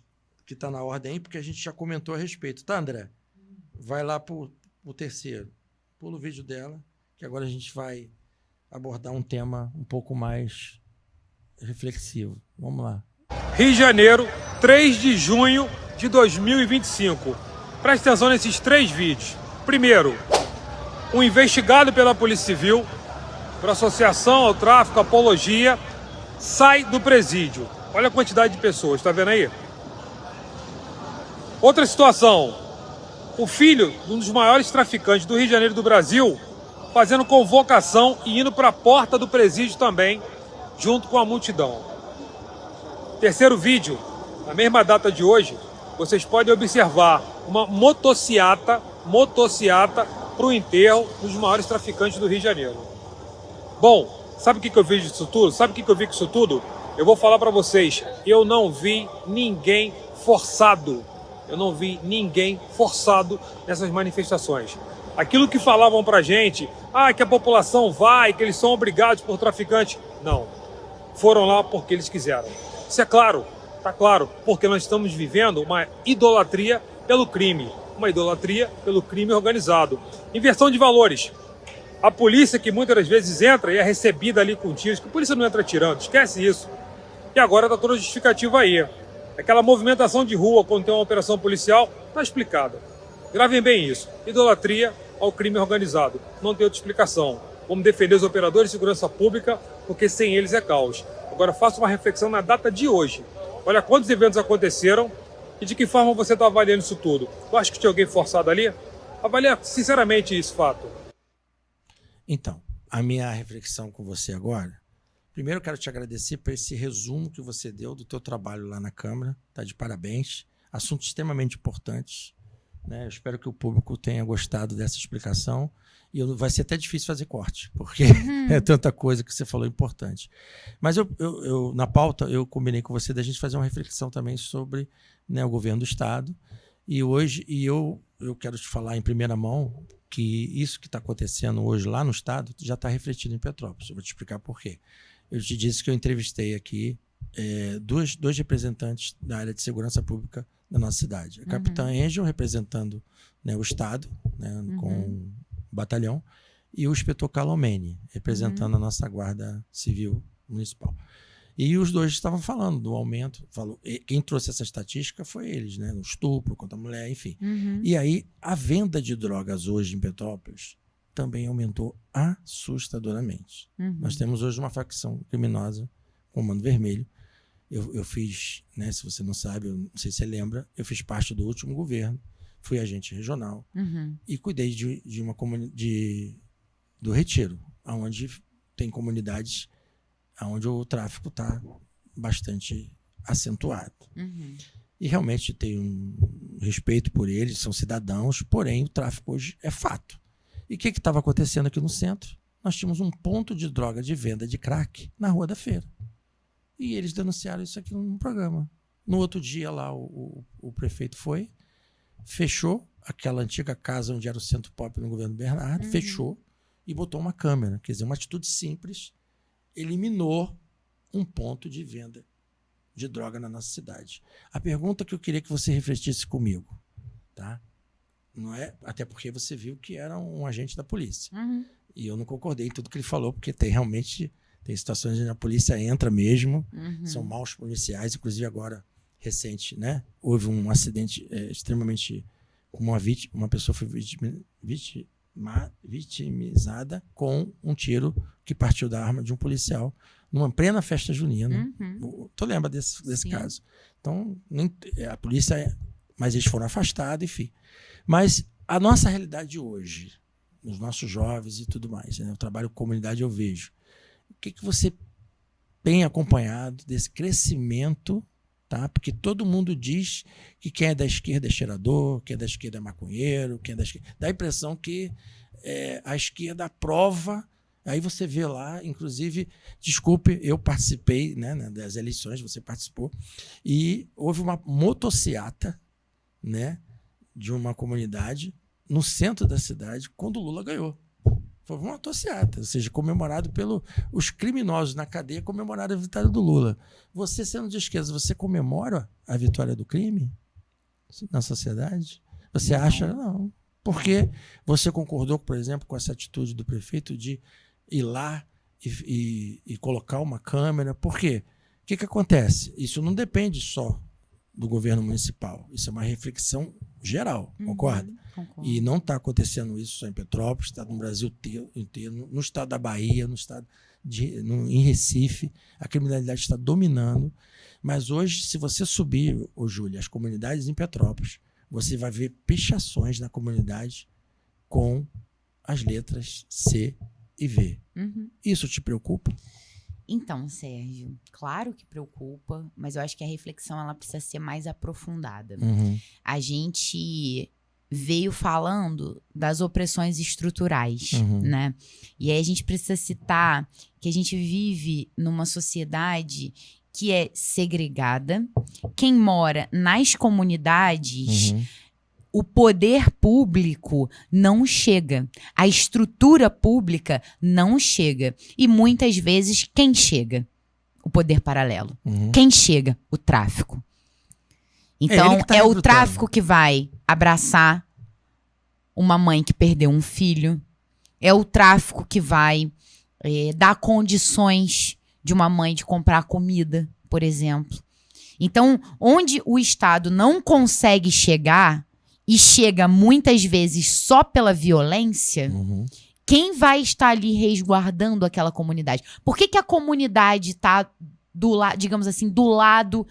tá na ordem aí, porque a gente já comentou a respeito. Tá, André? Vai lá pro terceiro. Pula o vídeo dela, que agora a gente vai abordar um tema um pouco mais reflexivo. Vamos lá. Rio de Janeiro, 3 de junho de 2025. Presta atenção nesses 3 vídeos. Primeiro, um investigado pela Polícia Civil por associação ao tráfico, apologia, sai do presídio. Olha a quantidade de pessoas, tá vendo aí? Outra situação. O filho de um dos maiores traficantes do Rio de Janeiro do Brasil fazendo convocação e indo para a porta do presídio também, junto com a multidão. Terceiro vídeo, na mesma data de hoje, vocês podem observar uma motociata para o enterro dos maiores traficantes do Rio de Janeiro. Bom, sabe o que eu vi disso tudo? Sabe o que eu vi com isso tudo? Eu vou falar para vocês, eu não vi ninguém forçado. Eu não vi ninguém forçado nessas manifestações. Aquilo que falavam pra gente, que a população vai, que eles são obrigados por traficantes. Não. Foram lá porque eles quiseram. Isso é claro, tá claro, porque nós estamos vivendo uma idolatria pelo crime. Uma idolatria pelo crime organizado. Inversão de valores. A polícia que muitas das vezes entra e é recebida ali com tiros, que a polícia não entra tirando, esquece isso. E agora tá toda a justificativa aí. Aquela movimentação de rua quando tem uma operação policial, está explicada. Gravem bem isso. Idolatria ao crime organizado. Não tem outra explicação. Vamos defender os operadores de segurança pública, porque sem eles é caos. Agora faça uma reflexão na data de hoje. Olha quantos eventos aconteceram e de que forma você está avaliando isso tudo. Tu acha que tinha alguém forçado ali? Avalia sinceramente esse fato. Então, a minha reflexão com você agora. Primeiro, eu quero te agradecer por esse resumo que você deu do teu trabalho lá na Câmara. Tá de parabéns. Assuntos extremamente importantes, né? Eu espero que o público tenha gostado dessa explicação. E vai ser até difícil fazer corte, porque é tanta coisa que você falou importante. Mas eu, na pauta, eu combinei com você da gente fazer uma reflexão também sobre, né, o governo do Estado. E hoje, eu quero te falar em primeira mão que isso que está acontecendo hoje lá no Estado já está refletido em Petrópolis. Eu vou te explicar por quê. Eu te disse que eu entrevistei aqui dois representantes da área de segurança pública da nossa cidade. A Capitã Angel, representando, né, o Estado, né, com o batalhão, e o inspetor Calomene, representando a nossa Guarda Civil Municipal. E os dois estavam falando do aumento. Quem trouxe essa estatística foi eles, né? O estupro contra a mulher, enfim. E aí, a venda de drogas hoje em Petrópolis também aumentou assustadoramente. Nós temos hoje uma facção criminosa, Comando Vermelho. Eu fiz, né, se você não sabe, eu não sei se você lembra, eu fiz parte do último governo, fui agente regional e cuidei de uma comunidade do Retiro, onde tem comunidades onde o tráfico está bastante acentuado. E realmente tem um respeito por eles, são cidadãos, porém o tráfico hoje é fato. E o que estava acontecendo aqui no centro? Nós tínhamos um ponto de droga de venda de crack na Rua da Feira. E eles denunciaram isso aqui no programa. No outro dia lá o prefeito foi, fechou aquela antiga casa onde era o Centro Pop no governo Bernardo, fechou e botou uma câmera. Quer dizer, uma atitude simples, eliminou um ponto de venda de droga na nossa cidade. A pergunta que eu queria que você refletisse comigo, tá? Não é, até porque você viu que era um agente da polícia. E eu não concordei em tudo que ele falou, porque realmente tem situações onde a polícia entra mesmo, são maus policiais, inclusive agora, recente, né? Houve um acidente extremamente... Uma pessoa foi vitimizada com um tiro que partiu da arma de um policial numa plena festa junina. Tu lembra desse caso? Então, a polícia... Mas eles foram afastados, enfim. Mas a nossa realidade hoje, os nossos jovens e tudo mais, né? O trabalho com comunidade eu vejo. O que você tem acompanhado desse crescimento, tá? Porque todo mundo diz que quem é da esquerda é cheirador, quem é da esquerda é maconheiro, quem é da esquerda... Dá a impressão que a esquerda aprova. Aí você vê lá, inclusive, desculpe, eu participei, né, das eleições, você participou, e houve uma motociata, né, de uma comunidade no centro da cidade quando o Lula ganhou. Foi uma motociata, ou seja, comemorado os criminosos na cadeia comemoraram a vitória do Lula. Você, sendo de esquerda, você comemora a vitória do crime na sociedade? Você acha? Não. Porque você concordou, por exemplo, com essa atitude do prefeito de ir lá e colocar uma câmera? Por quê? O que acontece? Isso não depende só do governo municipal. Isso é uma reflexão geral, concorda? Concordo. E não está acontecendo isso só em Petrópolis, está no Brasil inteiro, no estado da Bahia, em Recife, a criminalidade está dominando. Mas hoje, se você subir, Júlia, as comunidades em Petrópolis, você vai ver pichações na comunidade com as letras C e V. Isso te preocupa? Então, Sérgio, claro que preocupa, mas eu acho que a reflexão ela precisa ser mais aprofundada. A gente veio falando das opressões estruturais, né? E aí a gente precisa citar que a gente vive numa sociedade que é segregada. Quem mora nas comunidades... O poder público não chega. A estrutura pública não chega. E muitas vezes, quem chega? O poder paralelo. Quem chega? O tráfico. Então, é o tráfico que vai abraçar uma mãe que perdeu um filho. É o tráfico que vai dar condições de uma mãe de comprar comida, por exemplo. Então, onde o Estado não consegue chegar... e chega muitas vezes só pela violência, quem vai estar ali resguardando aquela comunidade? Por que a comunidade está, digamos assim, do lado,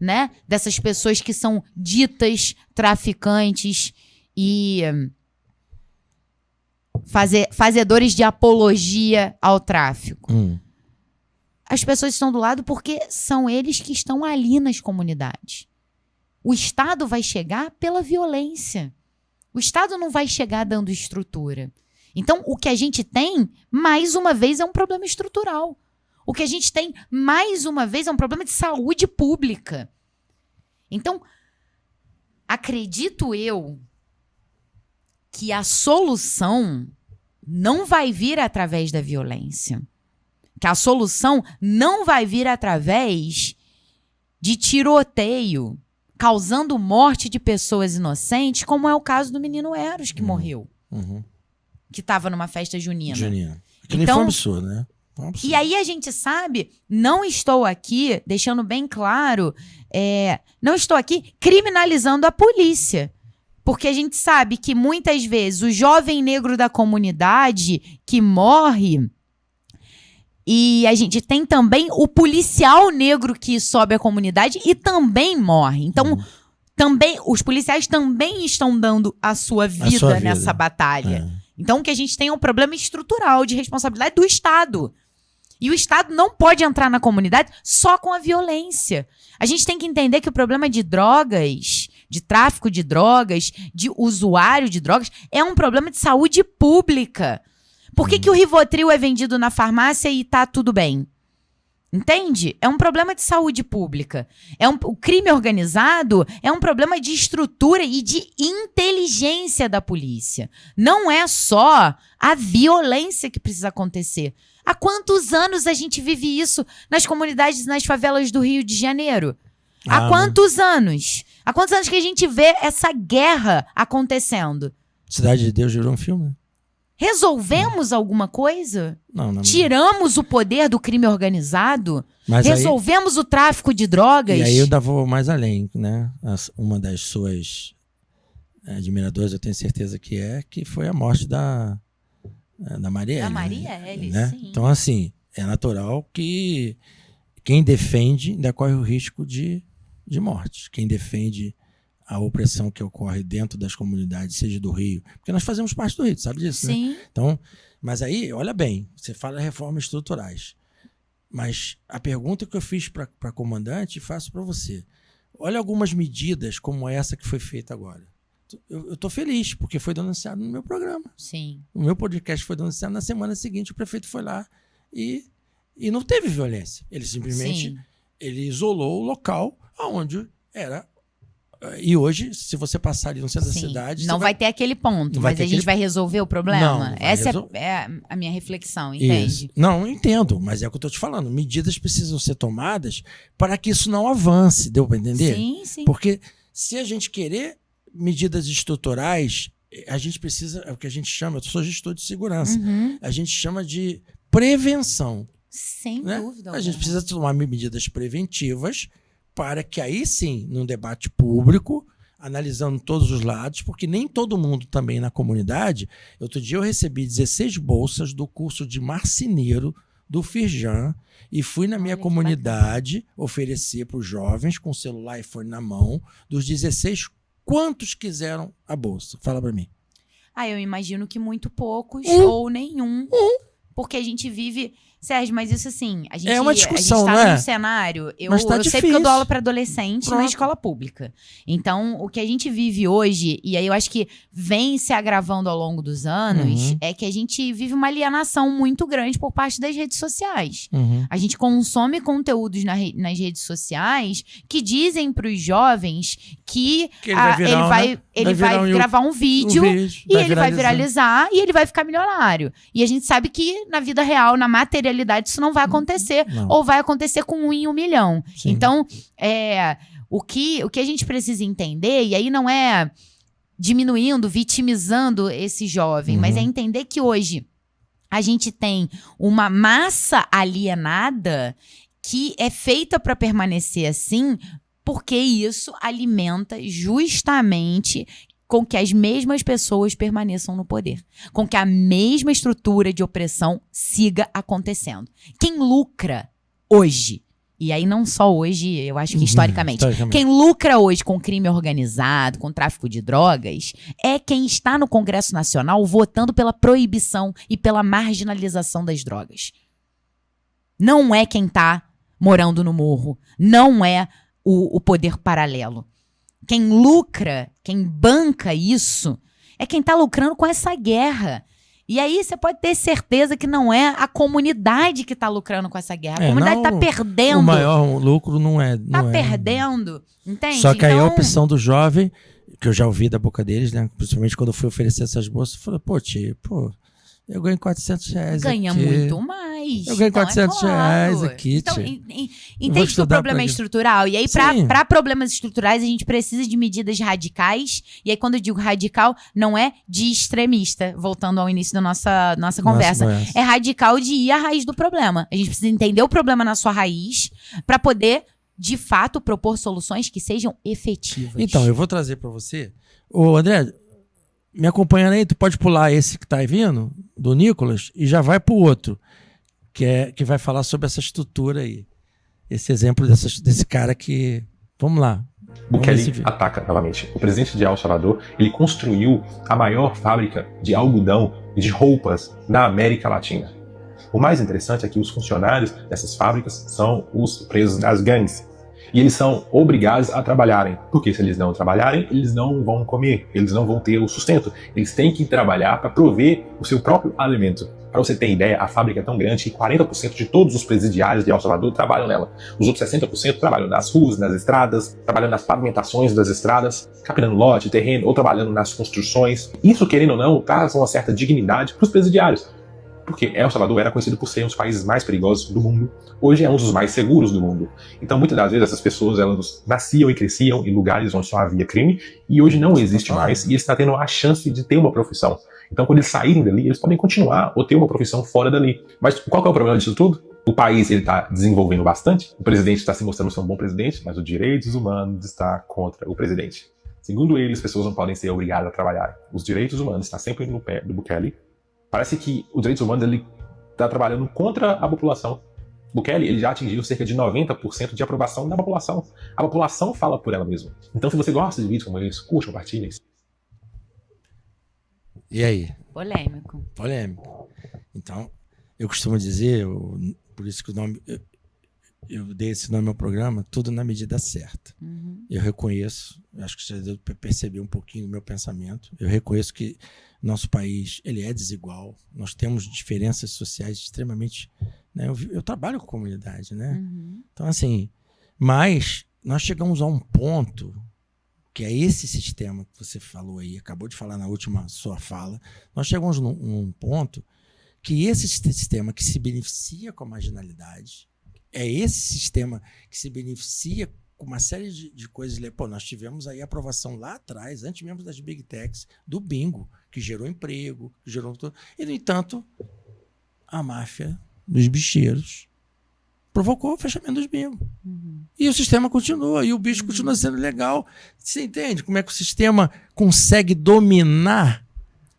né, dessas pessoas que são ditas traficantes e fazedores de apologia ao tráfico? As pessoas estão do lado porque são eles que estão ali nas comunidades. O Estado vai chegar pela violência. O Estado não vai chegar dando estrutura. Então, o que a gente tem, mais uma vez, é um problema estrutural. O que a gente tem, mais uma vez, é um problema de saúde pública. Então, acredito eu que a solução não vai vir através da violência. Que a solução não vai vir através de tiroteio, causando morte de pessoas inocentes, como é o caso do menino Eros, que morreu. Que estava numa festa junina. Que nem foi um absurdo, né? E aí a gente sabe, não estou aqui, deixando bem claro, não estou aqui criminalizando a polícia. Porque a gente sabe que muitas vezes o jovem negro da comunidade que morre... E a gente tem também o policial negro que sobe a comunidade e também morre. Então, também os policiais também estão dando a sua vida nessa batalha. Então, o que a gente tem é um problema estrutural de responsabilidade do Estado. E o Estado não pode entrar na comunidade só com a violência. A gente tem que entender que o problema de drogas, de tráfico de drogas, de usuário de drogas, é um problema de saúde pública. Por que o Rivotril é vendido na farmácia e tá tudo bem? Entende? É um problema de saúde pública. O crime organizado é um problema de estrutura e de inteligência da polícia. Não é só a violência que precisa acontecer. Há quantos anos a gente vive isso nas comunidades, nas favelas do Rio de Janeiro? Há quantos anos? Há quantos anos que a gente vê essa guerra acontecendo? Cidade de Deus virou um filme? Resolvemos alguma coisa? Não. Tiramos o poder do crime organizado? Mas resolvemos o tráfico de drogas? E aí eu ainda vou mais além, né? Uma das suas admiradoras, eu tenho certeza que foi a morte da Marielle. Da Marielle, né? sim. Então, assim, é natural que quem defende ainda corre o risco de morte. Quem defende a opressão que ocorre dentro das comunidades, seja do Rio. Porque nós fazemos parte do Rio, sabe disso, sim. né? Então, mas aí, olha bem, você fala reformas estruturais. Mas a pergunta que eu fiz para a comandante, faço para você. Olha algumas medidas como essa que foi feita agora. Eu estou feliz, porque foi denunciado no meu programa. Sim. O meu podcast foi denunciado na semana seguinte, o prefeito foi lá e não teve violência. Ele simplesmente ele isolou o local onde era. E hoje, se você passar ali no centro da cidade... Não vai ter aquele ponto, mas a gente vai resolver o problema? Não essa é a minha reflexão, entende? Isso. Não, entendo, mas é o que eu estou te falando. Medidas precisam ser tomadas para que isso não avance, deu para entender? Sim. Porque se a gente querer medidas estruturais, a gente precisa, é o que a gente chama, eu sou gestor de segurança, a gente chama de prevenção. Sem né? dúvida. A gente precisa tomar medidas preventivas para que aí sim, num debate público, analisando todos os lados, porque nem todo mundo também na comunidade. Outro dia eu recebi 16 bolsas do curso de marceneiro do Firjan e fui na minha comunidade oferecer para os jovens com celular e iPhone na mão, dos 16, quantos quiseram a bolsa? Fala para mim. Eu imagino que muito poucos ou nenhum, porque a gente vive... Sérgio, mas isso assim, a gente, é uma discussão, a gente tá num cenário, eu sei porque eu dou aula para adolescente na escola pública. Então, o que a gente vive hoje, e aí eu acho que vem se agravando ao longo dos anos, é que a gente vive uma alienação muito grande por parte das redes sociais. A gente consome conteúdos nas redes sociais que dizem para os jovens que ele vai gravar um vídeo e ele vai viralizar e ele vai ficar milionário. E a gente sabe que na vida real, na materialidade, isso não vai acontecer. Ou vai acontecer com 1 em 1 milhão. Sim. Então, o que a gente precisa entender, e aí não é diminuindo, vitimizando esse jovem, mas é entender que hoje a gente tem uma massa alienada que é feita para permanecer assim, porque isso alimenta justamente com que as mesmas pessoas permaneçam no poder, com que a mesma estrutura de opressão siga acontecendo. Quem lucra hoje, e aí não só hoje, eu acho que historicamente, quem lucra hoje com crime organizado, com tráfico de drogas, é quem está no Congresso Nacional votando pela proibição e pela marginalização das drogas. Não é quem está morando no morro, não é o poder paralelo. Quem lucra, quem banca isso, é quem está lucrando com essa guerra. E aí você pode ter certeza que não é a comunidade que está lucrando com essa guerra. A comunidade está perdendo. O maior lucro não é... Está perdendo, entende? Só que aí a opção do jovem, que eu já ouvi da boca deles, né? Principalmente quando eu fui oferecer essas bolsas, eu falei, eu ganho R$400 Ganha aqui. muito mais. Eu ganho R$400 aqui, então, entende que o problema é estrutural? E aí, para problemas estruturais, a gente precisa de medidas radicais. E aí, quando eu digo radical, não é de extremista, voltando ao início da nossa conversa. É radical de ir à raiz do problema. A gente precisa entender o problema na sua raiz para poder, de fato, propor soluções que sejam efetivas. Então, eu vou trazer para você. Ô, André, me acompanhando aí, tu pode pular esse que tá aí vindo, do Nicolas, e já vai pro outro, que vai falar sobre essa estrutura aí. Esse exemplo desse cara que... Vamos lá. Bukele ataca novamente. O presidente de El Salvador, ele construiu a maior fábrica de algodão e de roupas da América Latina. O mais interessante é que os funcionários dessas fábricas são os presos das gangues. E eles são obrigados a trabalharem, porque se eles não trabalharem, eles não vão comer, eles não vão ter o sustento. Eles têm que trabalhar para prover o seu próprio alimento. Para você ter ideia, a fábrica é tão grande que 40% de todos os presidiários de El Salvador trabalham nela. Os outros 60% trabalham nas ruas, nas estradas, trabalhando nas pavimentações das estradas, capinando lote, terreno ou trabalhando nas construções. Isso, querendo ou não, traz uma certa dignidade para os presidiários. Porque El Salvador era conhecido por ser um dos países mais perigosos do mundo. Hoje é um dos mais seguros do mundo. Então, muitas das vezes, essas pessoas elas nasciam e cresciam em lugares onde só havia crime, e hoje não existe mais, e eles estão tendo a chance de ter uma profissão. Então, quando eles saírem dali, eles podem continuar ou ter uma profissão fora dali. Mas qual que é o problema disso tudo? O país está desenvolvendo bastante, o presidente está se mostrando ser um bom presidente, mas os direitos humanos estão contra o presidente. Segundo ele, as pessoas não podem ser obrigadas a trabalhar. Os direitos humanos estão sempre no pé do Bukele. Parece que os direitos humanos ele está trabalhando contra a população. Bukele ele já atingiu cerca de 90% de aprovação da população. A população fala por ela mesma. Então, se você gosta de vídeos como esse, curte, compartilhe. E aí? Polêmico. Polêmico. Então, eu costumo dizer, por isso que o nome... Eu dei esse nome ao programa, tudo na medida certa. Eu reconheço, acho que você deu para perceber um pouquinho do meu pensamento, eu reconheço que nosso país ele é desigual, nós temos diferenças sociais extremamente... Né? Eu trabalho com comunidade, né? Então, assim, mas nós chegamos a um ponto que é esse sistema que você falou aí, acabou de falar na última sua fala, nós chegamos num ponto que esse sistema que se beneficia com a marginalidade, é esse sistema que se beneficia com uma série de coisas. Pô, nós tivemos aí a aprovação lá atrás, antes mesmo das Big Techs, do bingo, que gerou emprego, que gerou tudo. E, no entanto, a máfia dos bicheiros provocou o fechamento dos bingos. E o sistema continua, e o bicho continua sendo legal. Você entende como é que o sistema consegue dominar?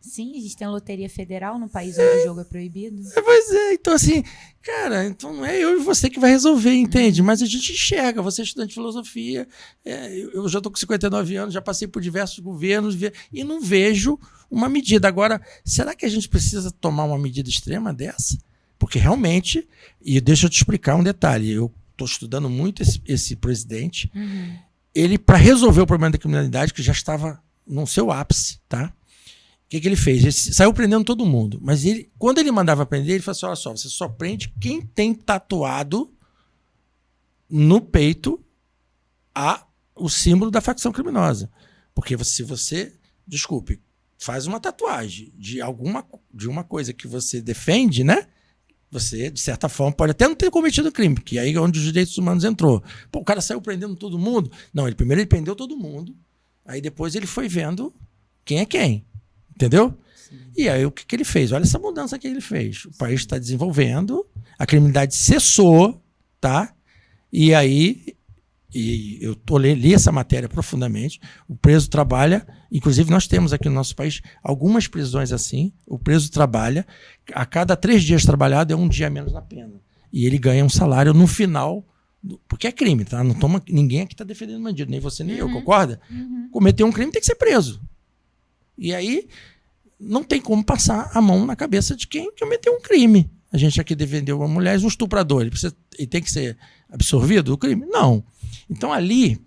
Sim, existe a loteria federal no país onde o jogo é proibido. Pois é, então assim, cara, então não é eu e você que vai resolver, entende? Mas a gente enxerga, você é estudante de filosofia, eu já estou com 59 anos, já passei por diversos governos e não vejo uma medida. Agora, será que a gente precisa tomar uma medida extrema dessa? Porque realmente, e deixa eu te explicar um detalhe, eu estou estudando muito esse presidente, ele, para resolver o problema da criminalidade, que já estava no seu ápice, tá? O que ele fez? Ele saiu prendendo todo mundo. Mas quando ele mandava prender, ele falou assim, olha só, você só prende quem tem tatuado no peito o símbolo da facção criminosa. Porque se você, desculpe, faz uma tatuagem de uma coisa que você defende, né? Você, de certa forma, pode até não ter cometido crime, que aí é onde os direitos humanos entrou. Pô, o cara saiu prendendo todo mundo. Não, primeiro ele prendeu todo mundo, aí depois ele foi vendo quem é quem. Entendeu? Sim. E aí o que ele fez? Olha essa mudança que ele fez. O país está desenvolvendo, a criminalidade cessou, tá? E aí, eu li essa matéria profundamente, o preso trabalha, inclusive nós temos aqui no nosso país algumas prisões assim, o preso trabalha, a cada 3 dias trabalhado é um dia menos na pena. E ele ganha um salário no final, porque é crime, tá? Não toma, ninguém aqui está defendendo bandido, nem você nem eu, concorda? Cometeu um crime tem que ser preso. E aí, não tem como passar a mão na cabeça de quem cometeu um crime. A gente aqui defendeu uma mulher, um estuprador. Ele tem que ser absorvido do crime? Não. Então, ali,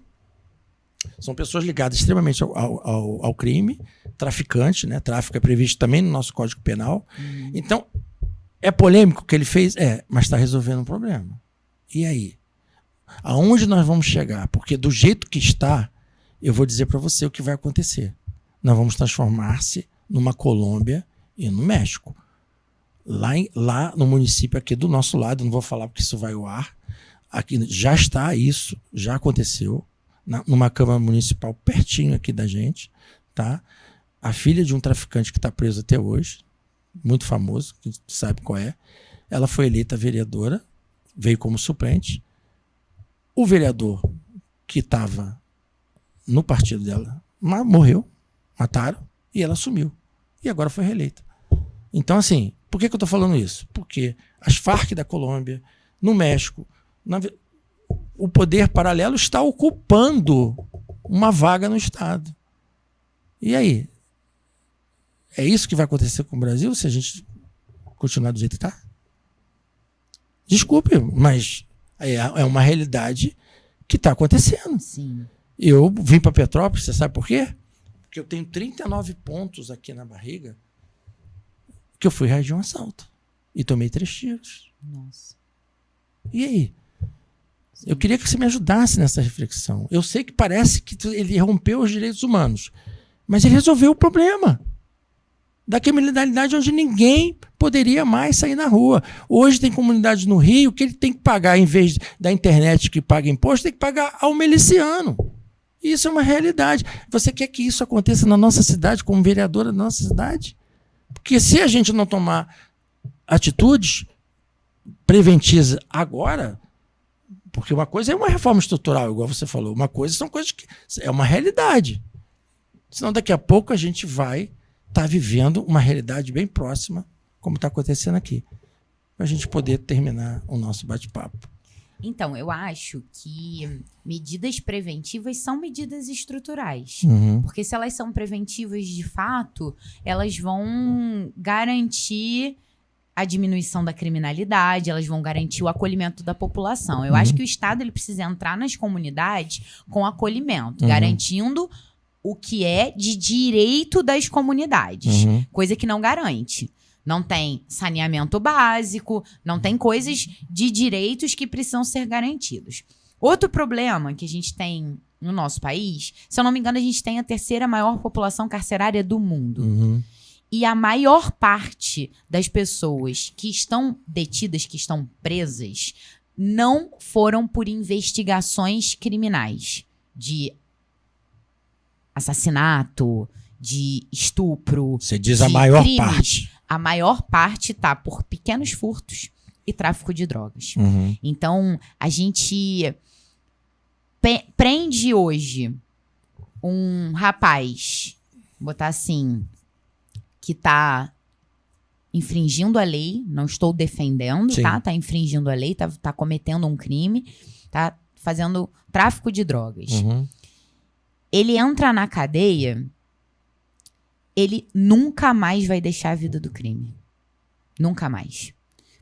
são pessoas ligadas extremamente ao crime, traficante, né? Tráfico é previsto também no nosso Código Penal. Então, é polêmico o que ele fez? Mas está resolvendo um problema. E aí? Aonde nós vamos chegar? Porque do jeito que está, eu vou dizer para você o que vai acontecer. Nós vamos transformar-se numa Colômbia e no México. Lá no município aqui do nosso lado, não vou falar porque isso vai ao ar, aqui já está isso, já aconteceu, numa Câmara Municipal pertinho aqui da gente, tá? A filha de um traficante que está preso até hoje, muito famoso, que sabe qual é, ela foi eleita vereadora, veio como suplente. O vereador que estava no partido dela morreu, mataram, e ela sumiu. E agora foi reeleita. Então, assim, por que eu estou falando isso? Porque as Farc da Colômbia, no México, o poder paralelo está ocupando uma vaga no Estado. E aí? É isso que vai acontecer com o Brasil se a gente continuar do jeito que está? Desculpe, mas é uma realidade que está acontecendo. Sim. Eu vim para Petrópolis, você sabe por quê? Porque eu tenho 39 pontos aqui na barriga que eu fui reagir de um assalto. E tomei 3 tiros. Nossa. E aí? Sim. Eu queria que você me ajudasse nessa reflexão. Eu sei que parece que ele rompeu os direitos humanos, mas ele resolveu o problema. da criminalidade onde ninguém poderia mais sair na rua. Hoje tem comunidades no Rio que ele tem que pagar, em vez da internet que paga imposto, tem que pagar ao miliciano. Isso é uma realidade. Você quer que isso aconteça na nossa cidade, como vereadora da nossa cidade? Porque se a gente não tomar atitudes preventivas agora, porque uma coisa é uma reforma estrutural, igual você falou, uma coisa são coisas que é uma realidade. Senão daqui a pouco a gente vai estar vivendo uma realidade bem próxima, como está acontecendo aqui, para a gente poder terminar o nosso bate-papo. Então, eu acho que medidas preventivas são medidas estruturais. Porque se elas são preventivas de fato, elas vão garantir a diminuição da criminalidade, elas vão garantir o acolhimento da população. Eu acho que o Estado ele precisa entrar nas comunidades com acolhimento, garantindo o que é de direito das comunidades, coisa que não garante. Não tem saneamento básico, não tem coisas de direitos que precisam ser garantidos. Outro problema que a gente tem no nosso país, se eu não me engano, a gente tem a 3ª maior população carcerária do mundo. E a maior parte das pessoas que estão detidas, que estão presas, não foram por investigações criminais de assassinato, de estupro. Você diz a maior crimes. parte. A maior parte tá por pequenos furtos e tráfico de drogas. Então, a gente prende hoje um rapaz, vou botar assim, que tá infringindo a lei, não estou defendendo, Sim. tá? Tá infringindo a lei, tá cometendo um crime, tá fazendo tráfico de drogas. Ele entra na cadeia, ele nunca mais vai deixar a vida do crime. Nunca mais.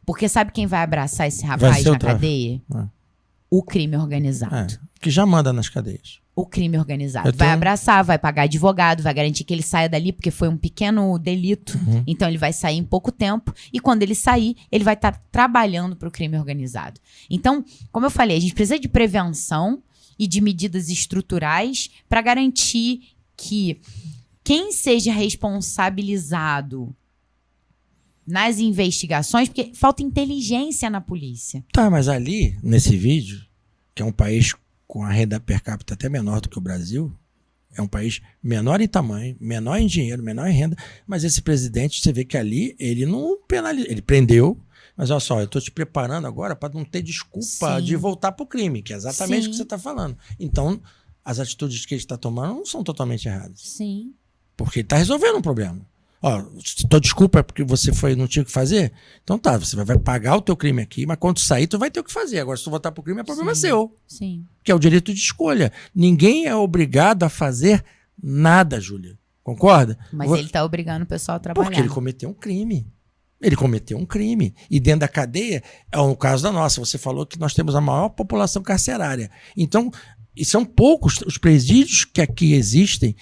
Porque sabe quem vai abraçar esse rapaz na cadeia? O crime organizado. Que já manda nas cadeias. O crime organizado. Vai abraçar, vai pagar advogado, vai garantir que ele saia dali, porque foi um pequeno delito. Então ele vai sair em pouco tempo. E quando ele sair, ele vai estar trabalhando para o crime organizado. Então, como eu falei, a gente precisa de prevenção e de medidas estruturais para garantir que quem seja responsabilizado nas investigações, porque falta inteligência na polícia. Tá, mas ali, nesse vídeo, que é um país com a renda per capita até menor do que o Brasil, é um país menor em tamanho, menor em dinheiro, menor em renda, mas esse presidente, você vê que ali, ele não penalizou, ele prendeu, mas olha só, eu estou te preparando agora para não ter desculpa de voltar para o crime, que é exatamente o que você está falando. Então, as atitudes que ele está tomando não são totalmente erradas. Sim. Porque ele está resolvendo um problema. Ó, tua desculpa é porque você não tinha o que fazer? Então tá, você vai pagar o teu crime aqui, mas quando sair tu vai ter o que fazer. Agora se tu voltar pro crime é problema seu. Sim. Que é o direito de escolha. Ninguém é obrigado a fazer nada, Júlia. Concorda? Mas ele tá obrigando o pessoal a trabalhar. Porque ele cometeu um crime. Ele cometeu um crime. E dentro da cadeia, é o caso da nossa. Você falou que nós temos a maior população carcerária. Então, e são poucos os presídios que aqui existem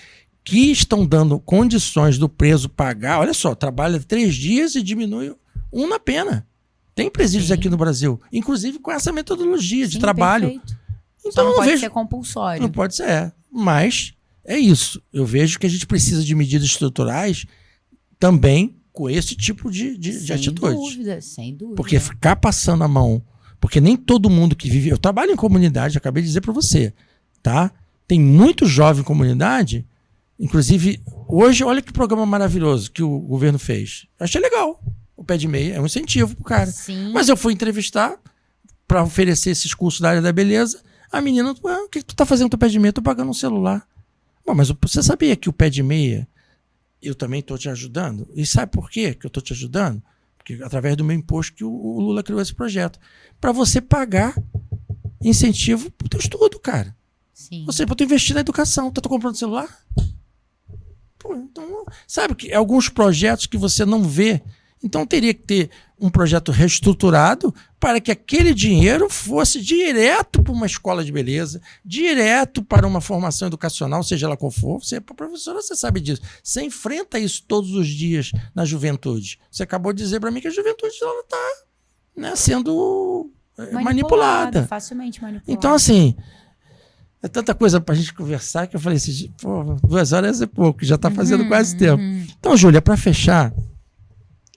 que estão dando condições do preso pagar. Olha só, trabalha 3 dias e diminui 1 na pena. Tem presídios aqui no Brasil, inclusive com essa metodologia de trabalho. Perfeito. Então só não pode vejo, ser compulsório. não pode ser, mas é isso. Eu vejo que a gente precisa de medidas estruturais também com esse tipo de atitudes. Sem dúvida. Porque ficar passando a mão, porque nem todo mundo que vive... Eu trabalho em comunidade, acabei de dizer para você, tá? Tem muito jovem em comunidade. Inclusive, hoje, olha que programa maravilhoso que o governo fez. Eu achei legal. O Pé de Meia é um incentivo pro cara. Sim. Mas eu fui entrevistar para oferecer esses cursos da área da beleza. A menina, o que tu tá fazendo com o Pé de Meia? Eu tô pagando um celular. Bom, mas você sabia que o Pé de Meia, eu também tô te ajudando? E sabe por quê que eu tô te ajudando? Porque através do meu imposto que o Lula criou esse projeto. Para você pagar incentivo pro teu estudo, cara. Sim. Você para tu investir na educação. Tu tá comprando celular? Então, sabe que alguns projetos que você não vê, então teria que ter um projeto reestruturado para que aquele dinheiro fosse direto para uma escola de beleza, direto para uma formação educacional, seja ela qual for. Você é professora, você sabe disso. Você enfrenta isso todos os dias na juventude. Você acabou de dizer para mim que a juventude está sendo manipulada. Facilmente manipulada. Então, assim, É tanta coisa pra gente conversar que eu falei assim, pô, 2 horas é pouco, já tá fazendo quase tempo. Então, Júlia, para fechar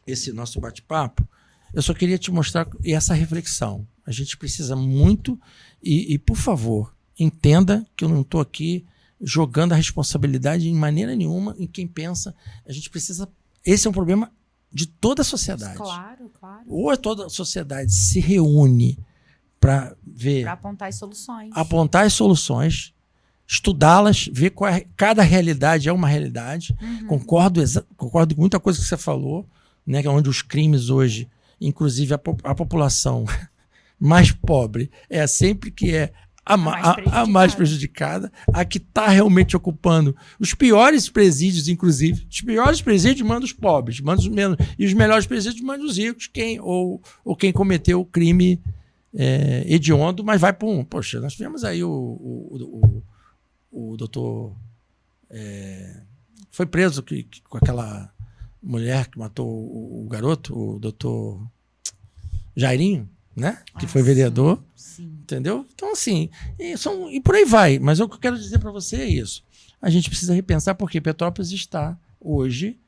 esse nosso bate-papo, eu só queria te mostrar essa reflexão. A gente precisa muito e por favor, entenda que eu não estou aqui jogando a responsabilidade em maneira nenhuma em quem pensa. A gente precisa... Esse é um problema de toda a sociedade. Claro, claro. Ou toda a sociedade se reúne para ver... Para apontar as soluções. Apontar as soluções, estudá-las, ver qual é, cada realidade é uma realidade. Concordo com muita coisa que você falou, né, que é onde os crimes hoje, inclusive a população mais pobre, é sempre que é a mais prejudicada, a que está realmente ocupando os piores presídios, inclusive. Os piores presídios mandam os pobres, mandam os menos, e os melhores presídios mandam os ricos, ou quem cometeu o crime hediondo, mas vai para um. Poxa, nós tivemos aí o doutor. Foi preso com aquela mulher que matou o garoto, o doutor Jairinho, né? Que foi vereador. Sim. Entendeu? Então, assim, e por aí vai. Mas o que eu quero dizer para você é isso. A gente precisa repensar porque Petrópolis está hoje,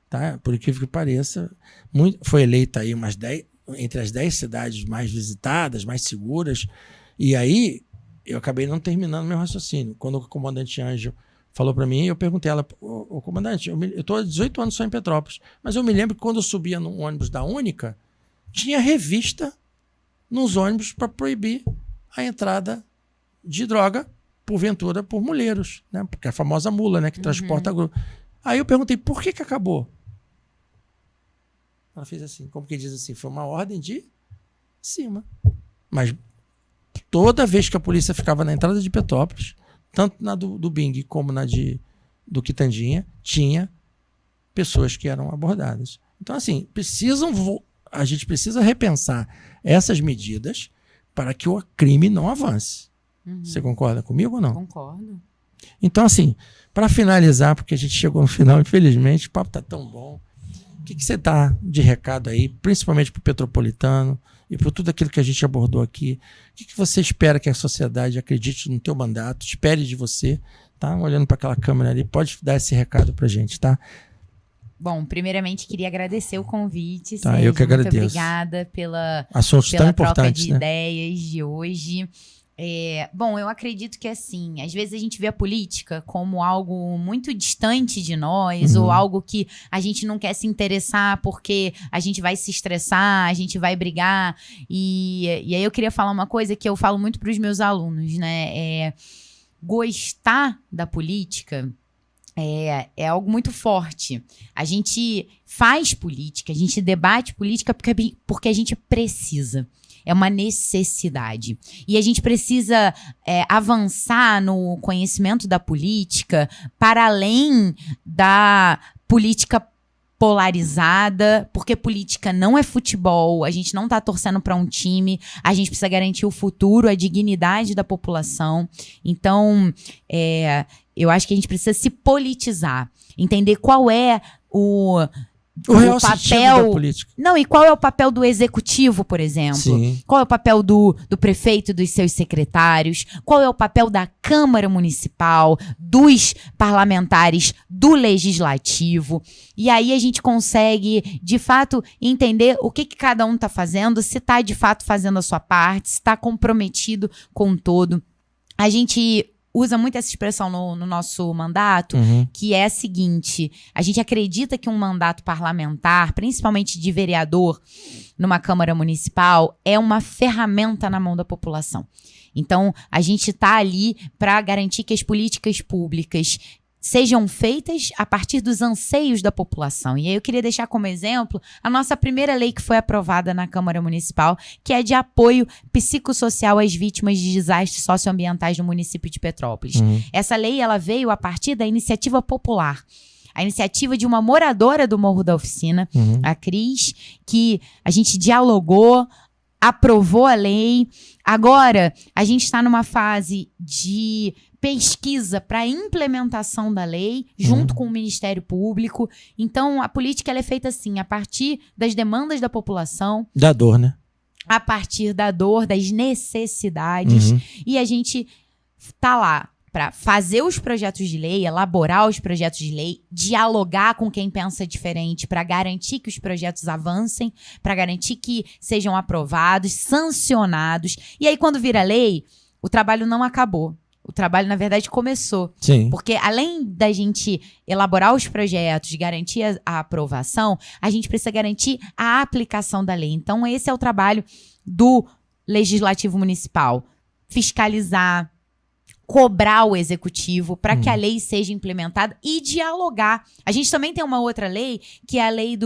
tá? Por incrível que pareça, foi eleita aí entre as 10 cidades mais visitadas, mais seguras. E aí, eu acabei não terminando meu raciocínio. Quando o comandante Ângelo falou para mim, eu perguntei a ela, ô comandante, eu estou há 18 anos só em Petrópolis, mas eu me lembro que quando eu subia no ônibus da Única, tinha revista nos ônibus para proibir a entrada de droga, porventura, por muleiros, né? Porque é a famosa mula, né? Que transporta grupo. Aí eu perguntei, por que acabou? Ela fez assim, como que diz assim, foi uma ordem de cima. Mas toda vez que a polícia ficava na entrada de Petrópolis, tanto na do Bing como na do Quitandinha, tinha pessoas que eram abordadas. Então, assim, a gente precisa repensar essas medidas para que o crime não avance. Você concorda comigo ou não? Concordo. Então, assim, para finalizar, porque a gente chegou no final, infelizmente, o papo está tão bom. O que você dá de recado aí, principalmente para o petropolitano e por tudo aquilo que a gente abordou aqui? O que você espera que a sociedade acredite no teu mandato, espere de você, tá? Olhando para aquela câmera ali, pode dar esse recado para a gente, tá? Bom, primeiramente queria agradecer o convite. Tá, Sérgio, eu que agradeço. Muito obrigada pela troca de ideias de hoje. Bom, eu acredito que assim, às vezes a gente vê a política como algo muito distante de nós, ou algo que a gente não quer se interessar porque a gente vai se estressar, a gente vai brigar. E aí eu queria falar uma coisa que eu falo muito para os meus alunos, né? Gostar da política é algo muito forte. A gente faz política, a gente debate política porque a gente precisa. É uma necessidade. E a gente precisa avançar no conhecimento da política para além da política polarizada, porque política não é futebol, a gente não está torcendo para um time, a gente precisa garantir o futuro, a dignidade da população. Então, eu acho que a gente precisa se politizar, entender qual é o real papel da política. Não, e qual é o papel do executivo, por exemplo? Sim. Qual é o papel do prefeito e dos seus secretários? Qual é o papel da Câmara Municipal, dos parlamentares, do Legislativo? E aí a gente consegue, de fato, entender o que cada um está fazendo, se está, de fato, fazendo a sua parte, se está comprometido com o todo. A gente usa muito essa expressão no nosso mandato, que é a seguinte: a gente acredita que um mandato parlamentar, principalmente de vereador, numa Câmara Municipal, é uma ferramenta na mão da população. Então, a gente está ali para garantir que as políticas públicas sejam feitas a partir dos anseios da população. E aí eu queria deixar como exemplo a nossa primeira lei que foi aprovada na Câmara Municipal, que é de apoio psicossocial às vítimas de desastres socioambientais no município de Petrópolis. Essa lei ela veio a partir da iniciativa popular. A iniciativa de uma moradora do Morro da Oficina, a Cris, que a gente dialogou, aprovou a lei. Agora, a gente está numa fase de pesquisa para a implementação da lei, junto com o Ministério Público. Então, a política ela é feita assim, a partir das demandas da população. Da dor, né? A partir da dor, das necessidades. E a gente tá lá para fazer os projetos de lei, elaborar os projetos de lei, dialogar com quem pensa diferente para garantir que os projetos avancem, para garantir que sejam aprovados, sancionados. E aí, quando vira lei, o trabalho não acabou. O trabalho, na verdade, começou. Sim. Porque além da gente elaborar os projetos, garantir a aprovação, a gente precisa garantir a aplicação da lei. Então, esse é o trabalho do Legislativo Municipal. Fiscalizar, cobrar o executivo para que a lei seja implementada e dialogar. A gente também tem uma outra lei, que é a lei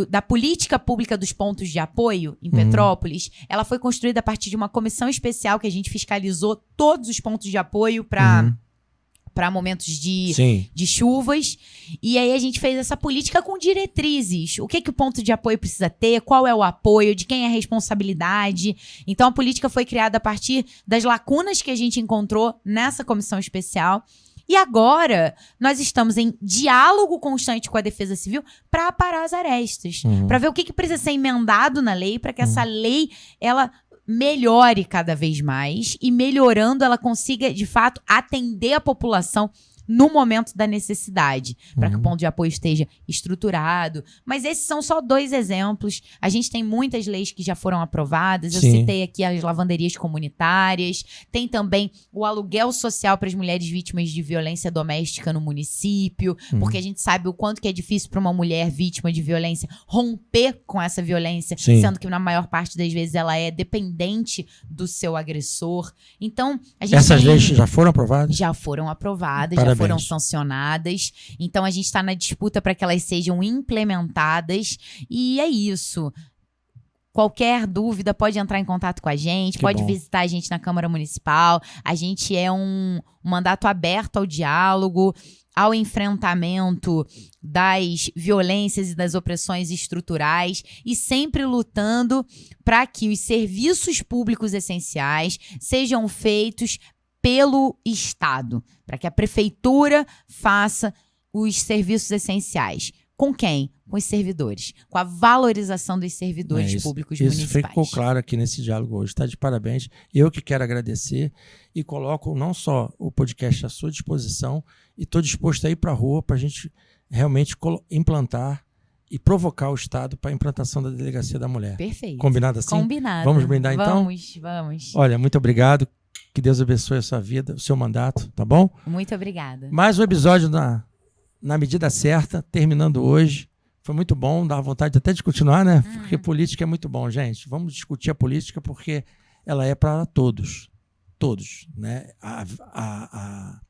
da política pública dos pontos de apoio em Petrópolis. Ela foi construída a partir de uma comissão especial que a gente fiscalizou todos os pontos de apoio para momentos de chuvas. E aí a gente fez essa política com diretrizes. O que o ponto de apoio precisa ter, qual é o apoio, de quem é a responsabilidade. Então a política foi criada a partir das lacunas que a gente encontrou nessa comissão especial. E agora nós estamos em diálogo constante com a Defesa Civil para aparar as arestas, para ver o que precisa ser emendado na lei para que essa lei ela melhore cada vez mais e melhorando ela consiga de fato atender a população no momento da necessidade, para que o ponto de apoio esteja estruturado. Mas esses são só 2 exemplos. A gente tem muitas leis que já foram aprovadas. Eu citei aqui as lavanderias comunitárias. Tem também o aluguel social para as mulheres vítimas de violência doméstica no município, porque a gente sabe o quanto que é difícil para uma mulher vítima de violência romper com essa violência, sendo que na maior parte das vezes ela é dependente do seu agressor. Então, a gente essas leis já foram aprovadas? Já foram aprovadas, Parabéns. já foram sancionadas. Então a gente está na disputa para que elas sejam implementadas. E é isso. Qualquer dúvida pode entrar em contato com a gente, pode visitar a gente na Câmara Municipal. A gente é um mandato aberto ao diálogo, ao enfrentamento das violências e das opressões estruturais e sempre lutando para que os serviços públicos essenciais sejam feitos pelo Estado, para que a prefeitura faça os serviços essenciais. Com quem? Com os servidores. Com a valorização dos servidores públicos municipais. Isso ficou claro aqui nesse diálogo hoje. Está de parabéns. Eu que quero agradecer e coloco não só o podcast à sua disposição e estou disposto a ir para a rua para a gente realmente implantar e provocar o Estado para a implantação da Delegacia da Mulher. Perfeito. Combinado assim? Combinado. Vamos brindar então? Vamos. Olha, muito obrigado. Que Deus abençoe a sua vida, o seu mandato, tá bom? Muito obrigada. Mais um episódio na medida certa, terminando hoje. Foi muito bom, dá vontade até de continuar, né? Porque política é muito bom, gente. Vamos discutir a política porque ela é para todos. Todos, né? A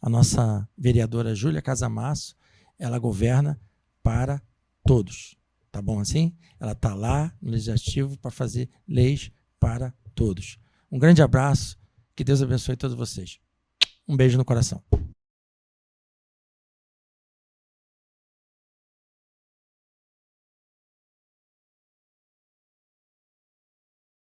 nossa vereadora Júlia Casamasso, ela governa para todos. Tá bom assim? Ela está lá no Legislativo para fazer leis para todos. Um grande abraço. Que Deus abençoe todos vocês. Um beijo no coração.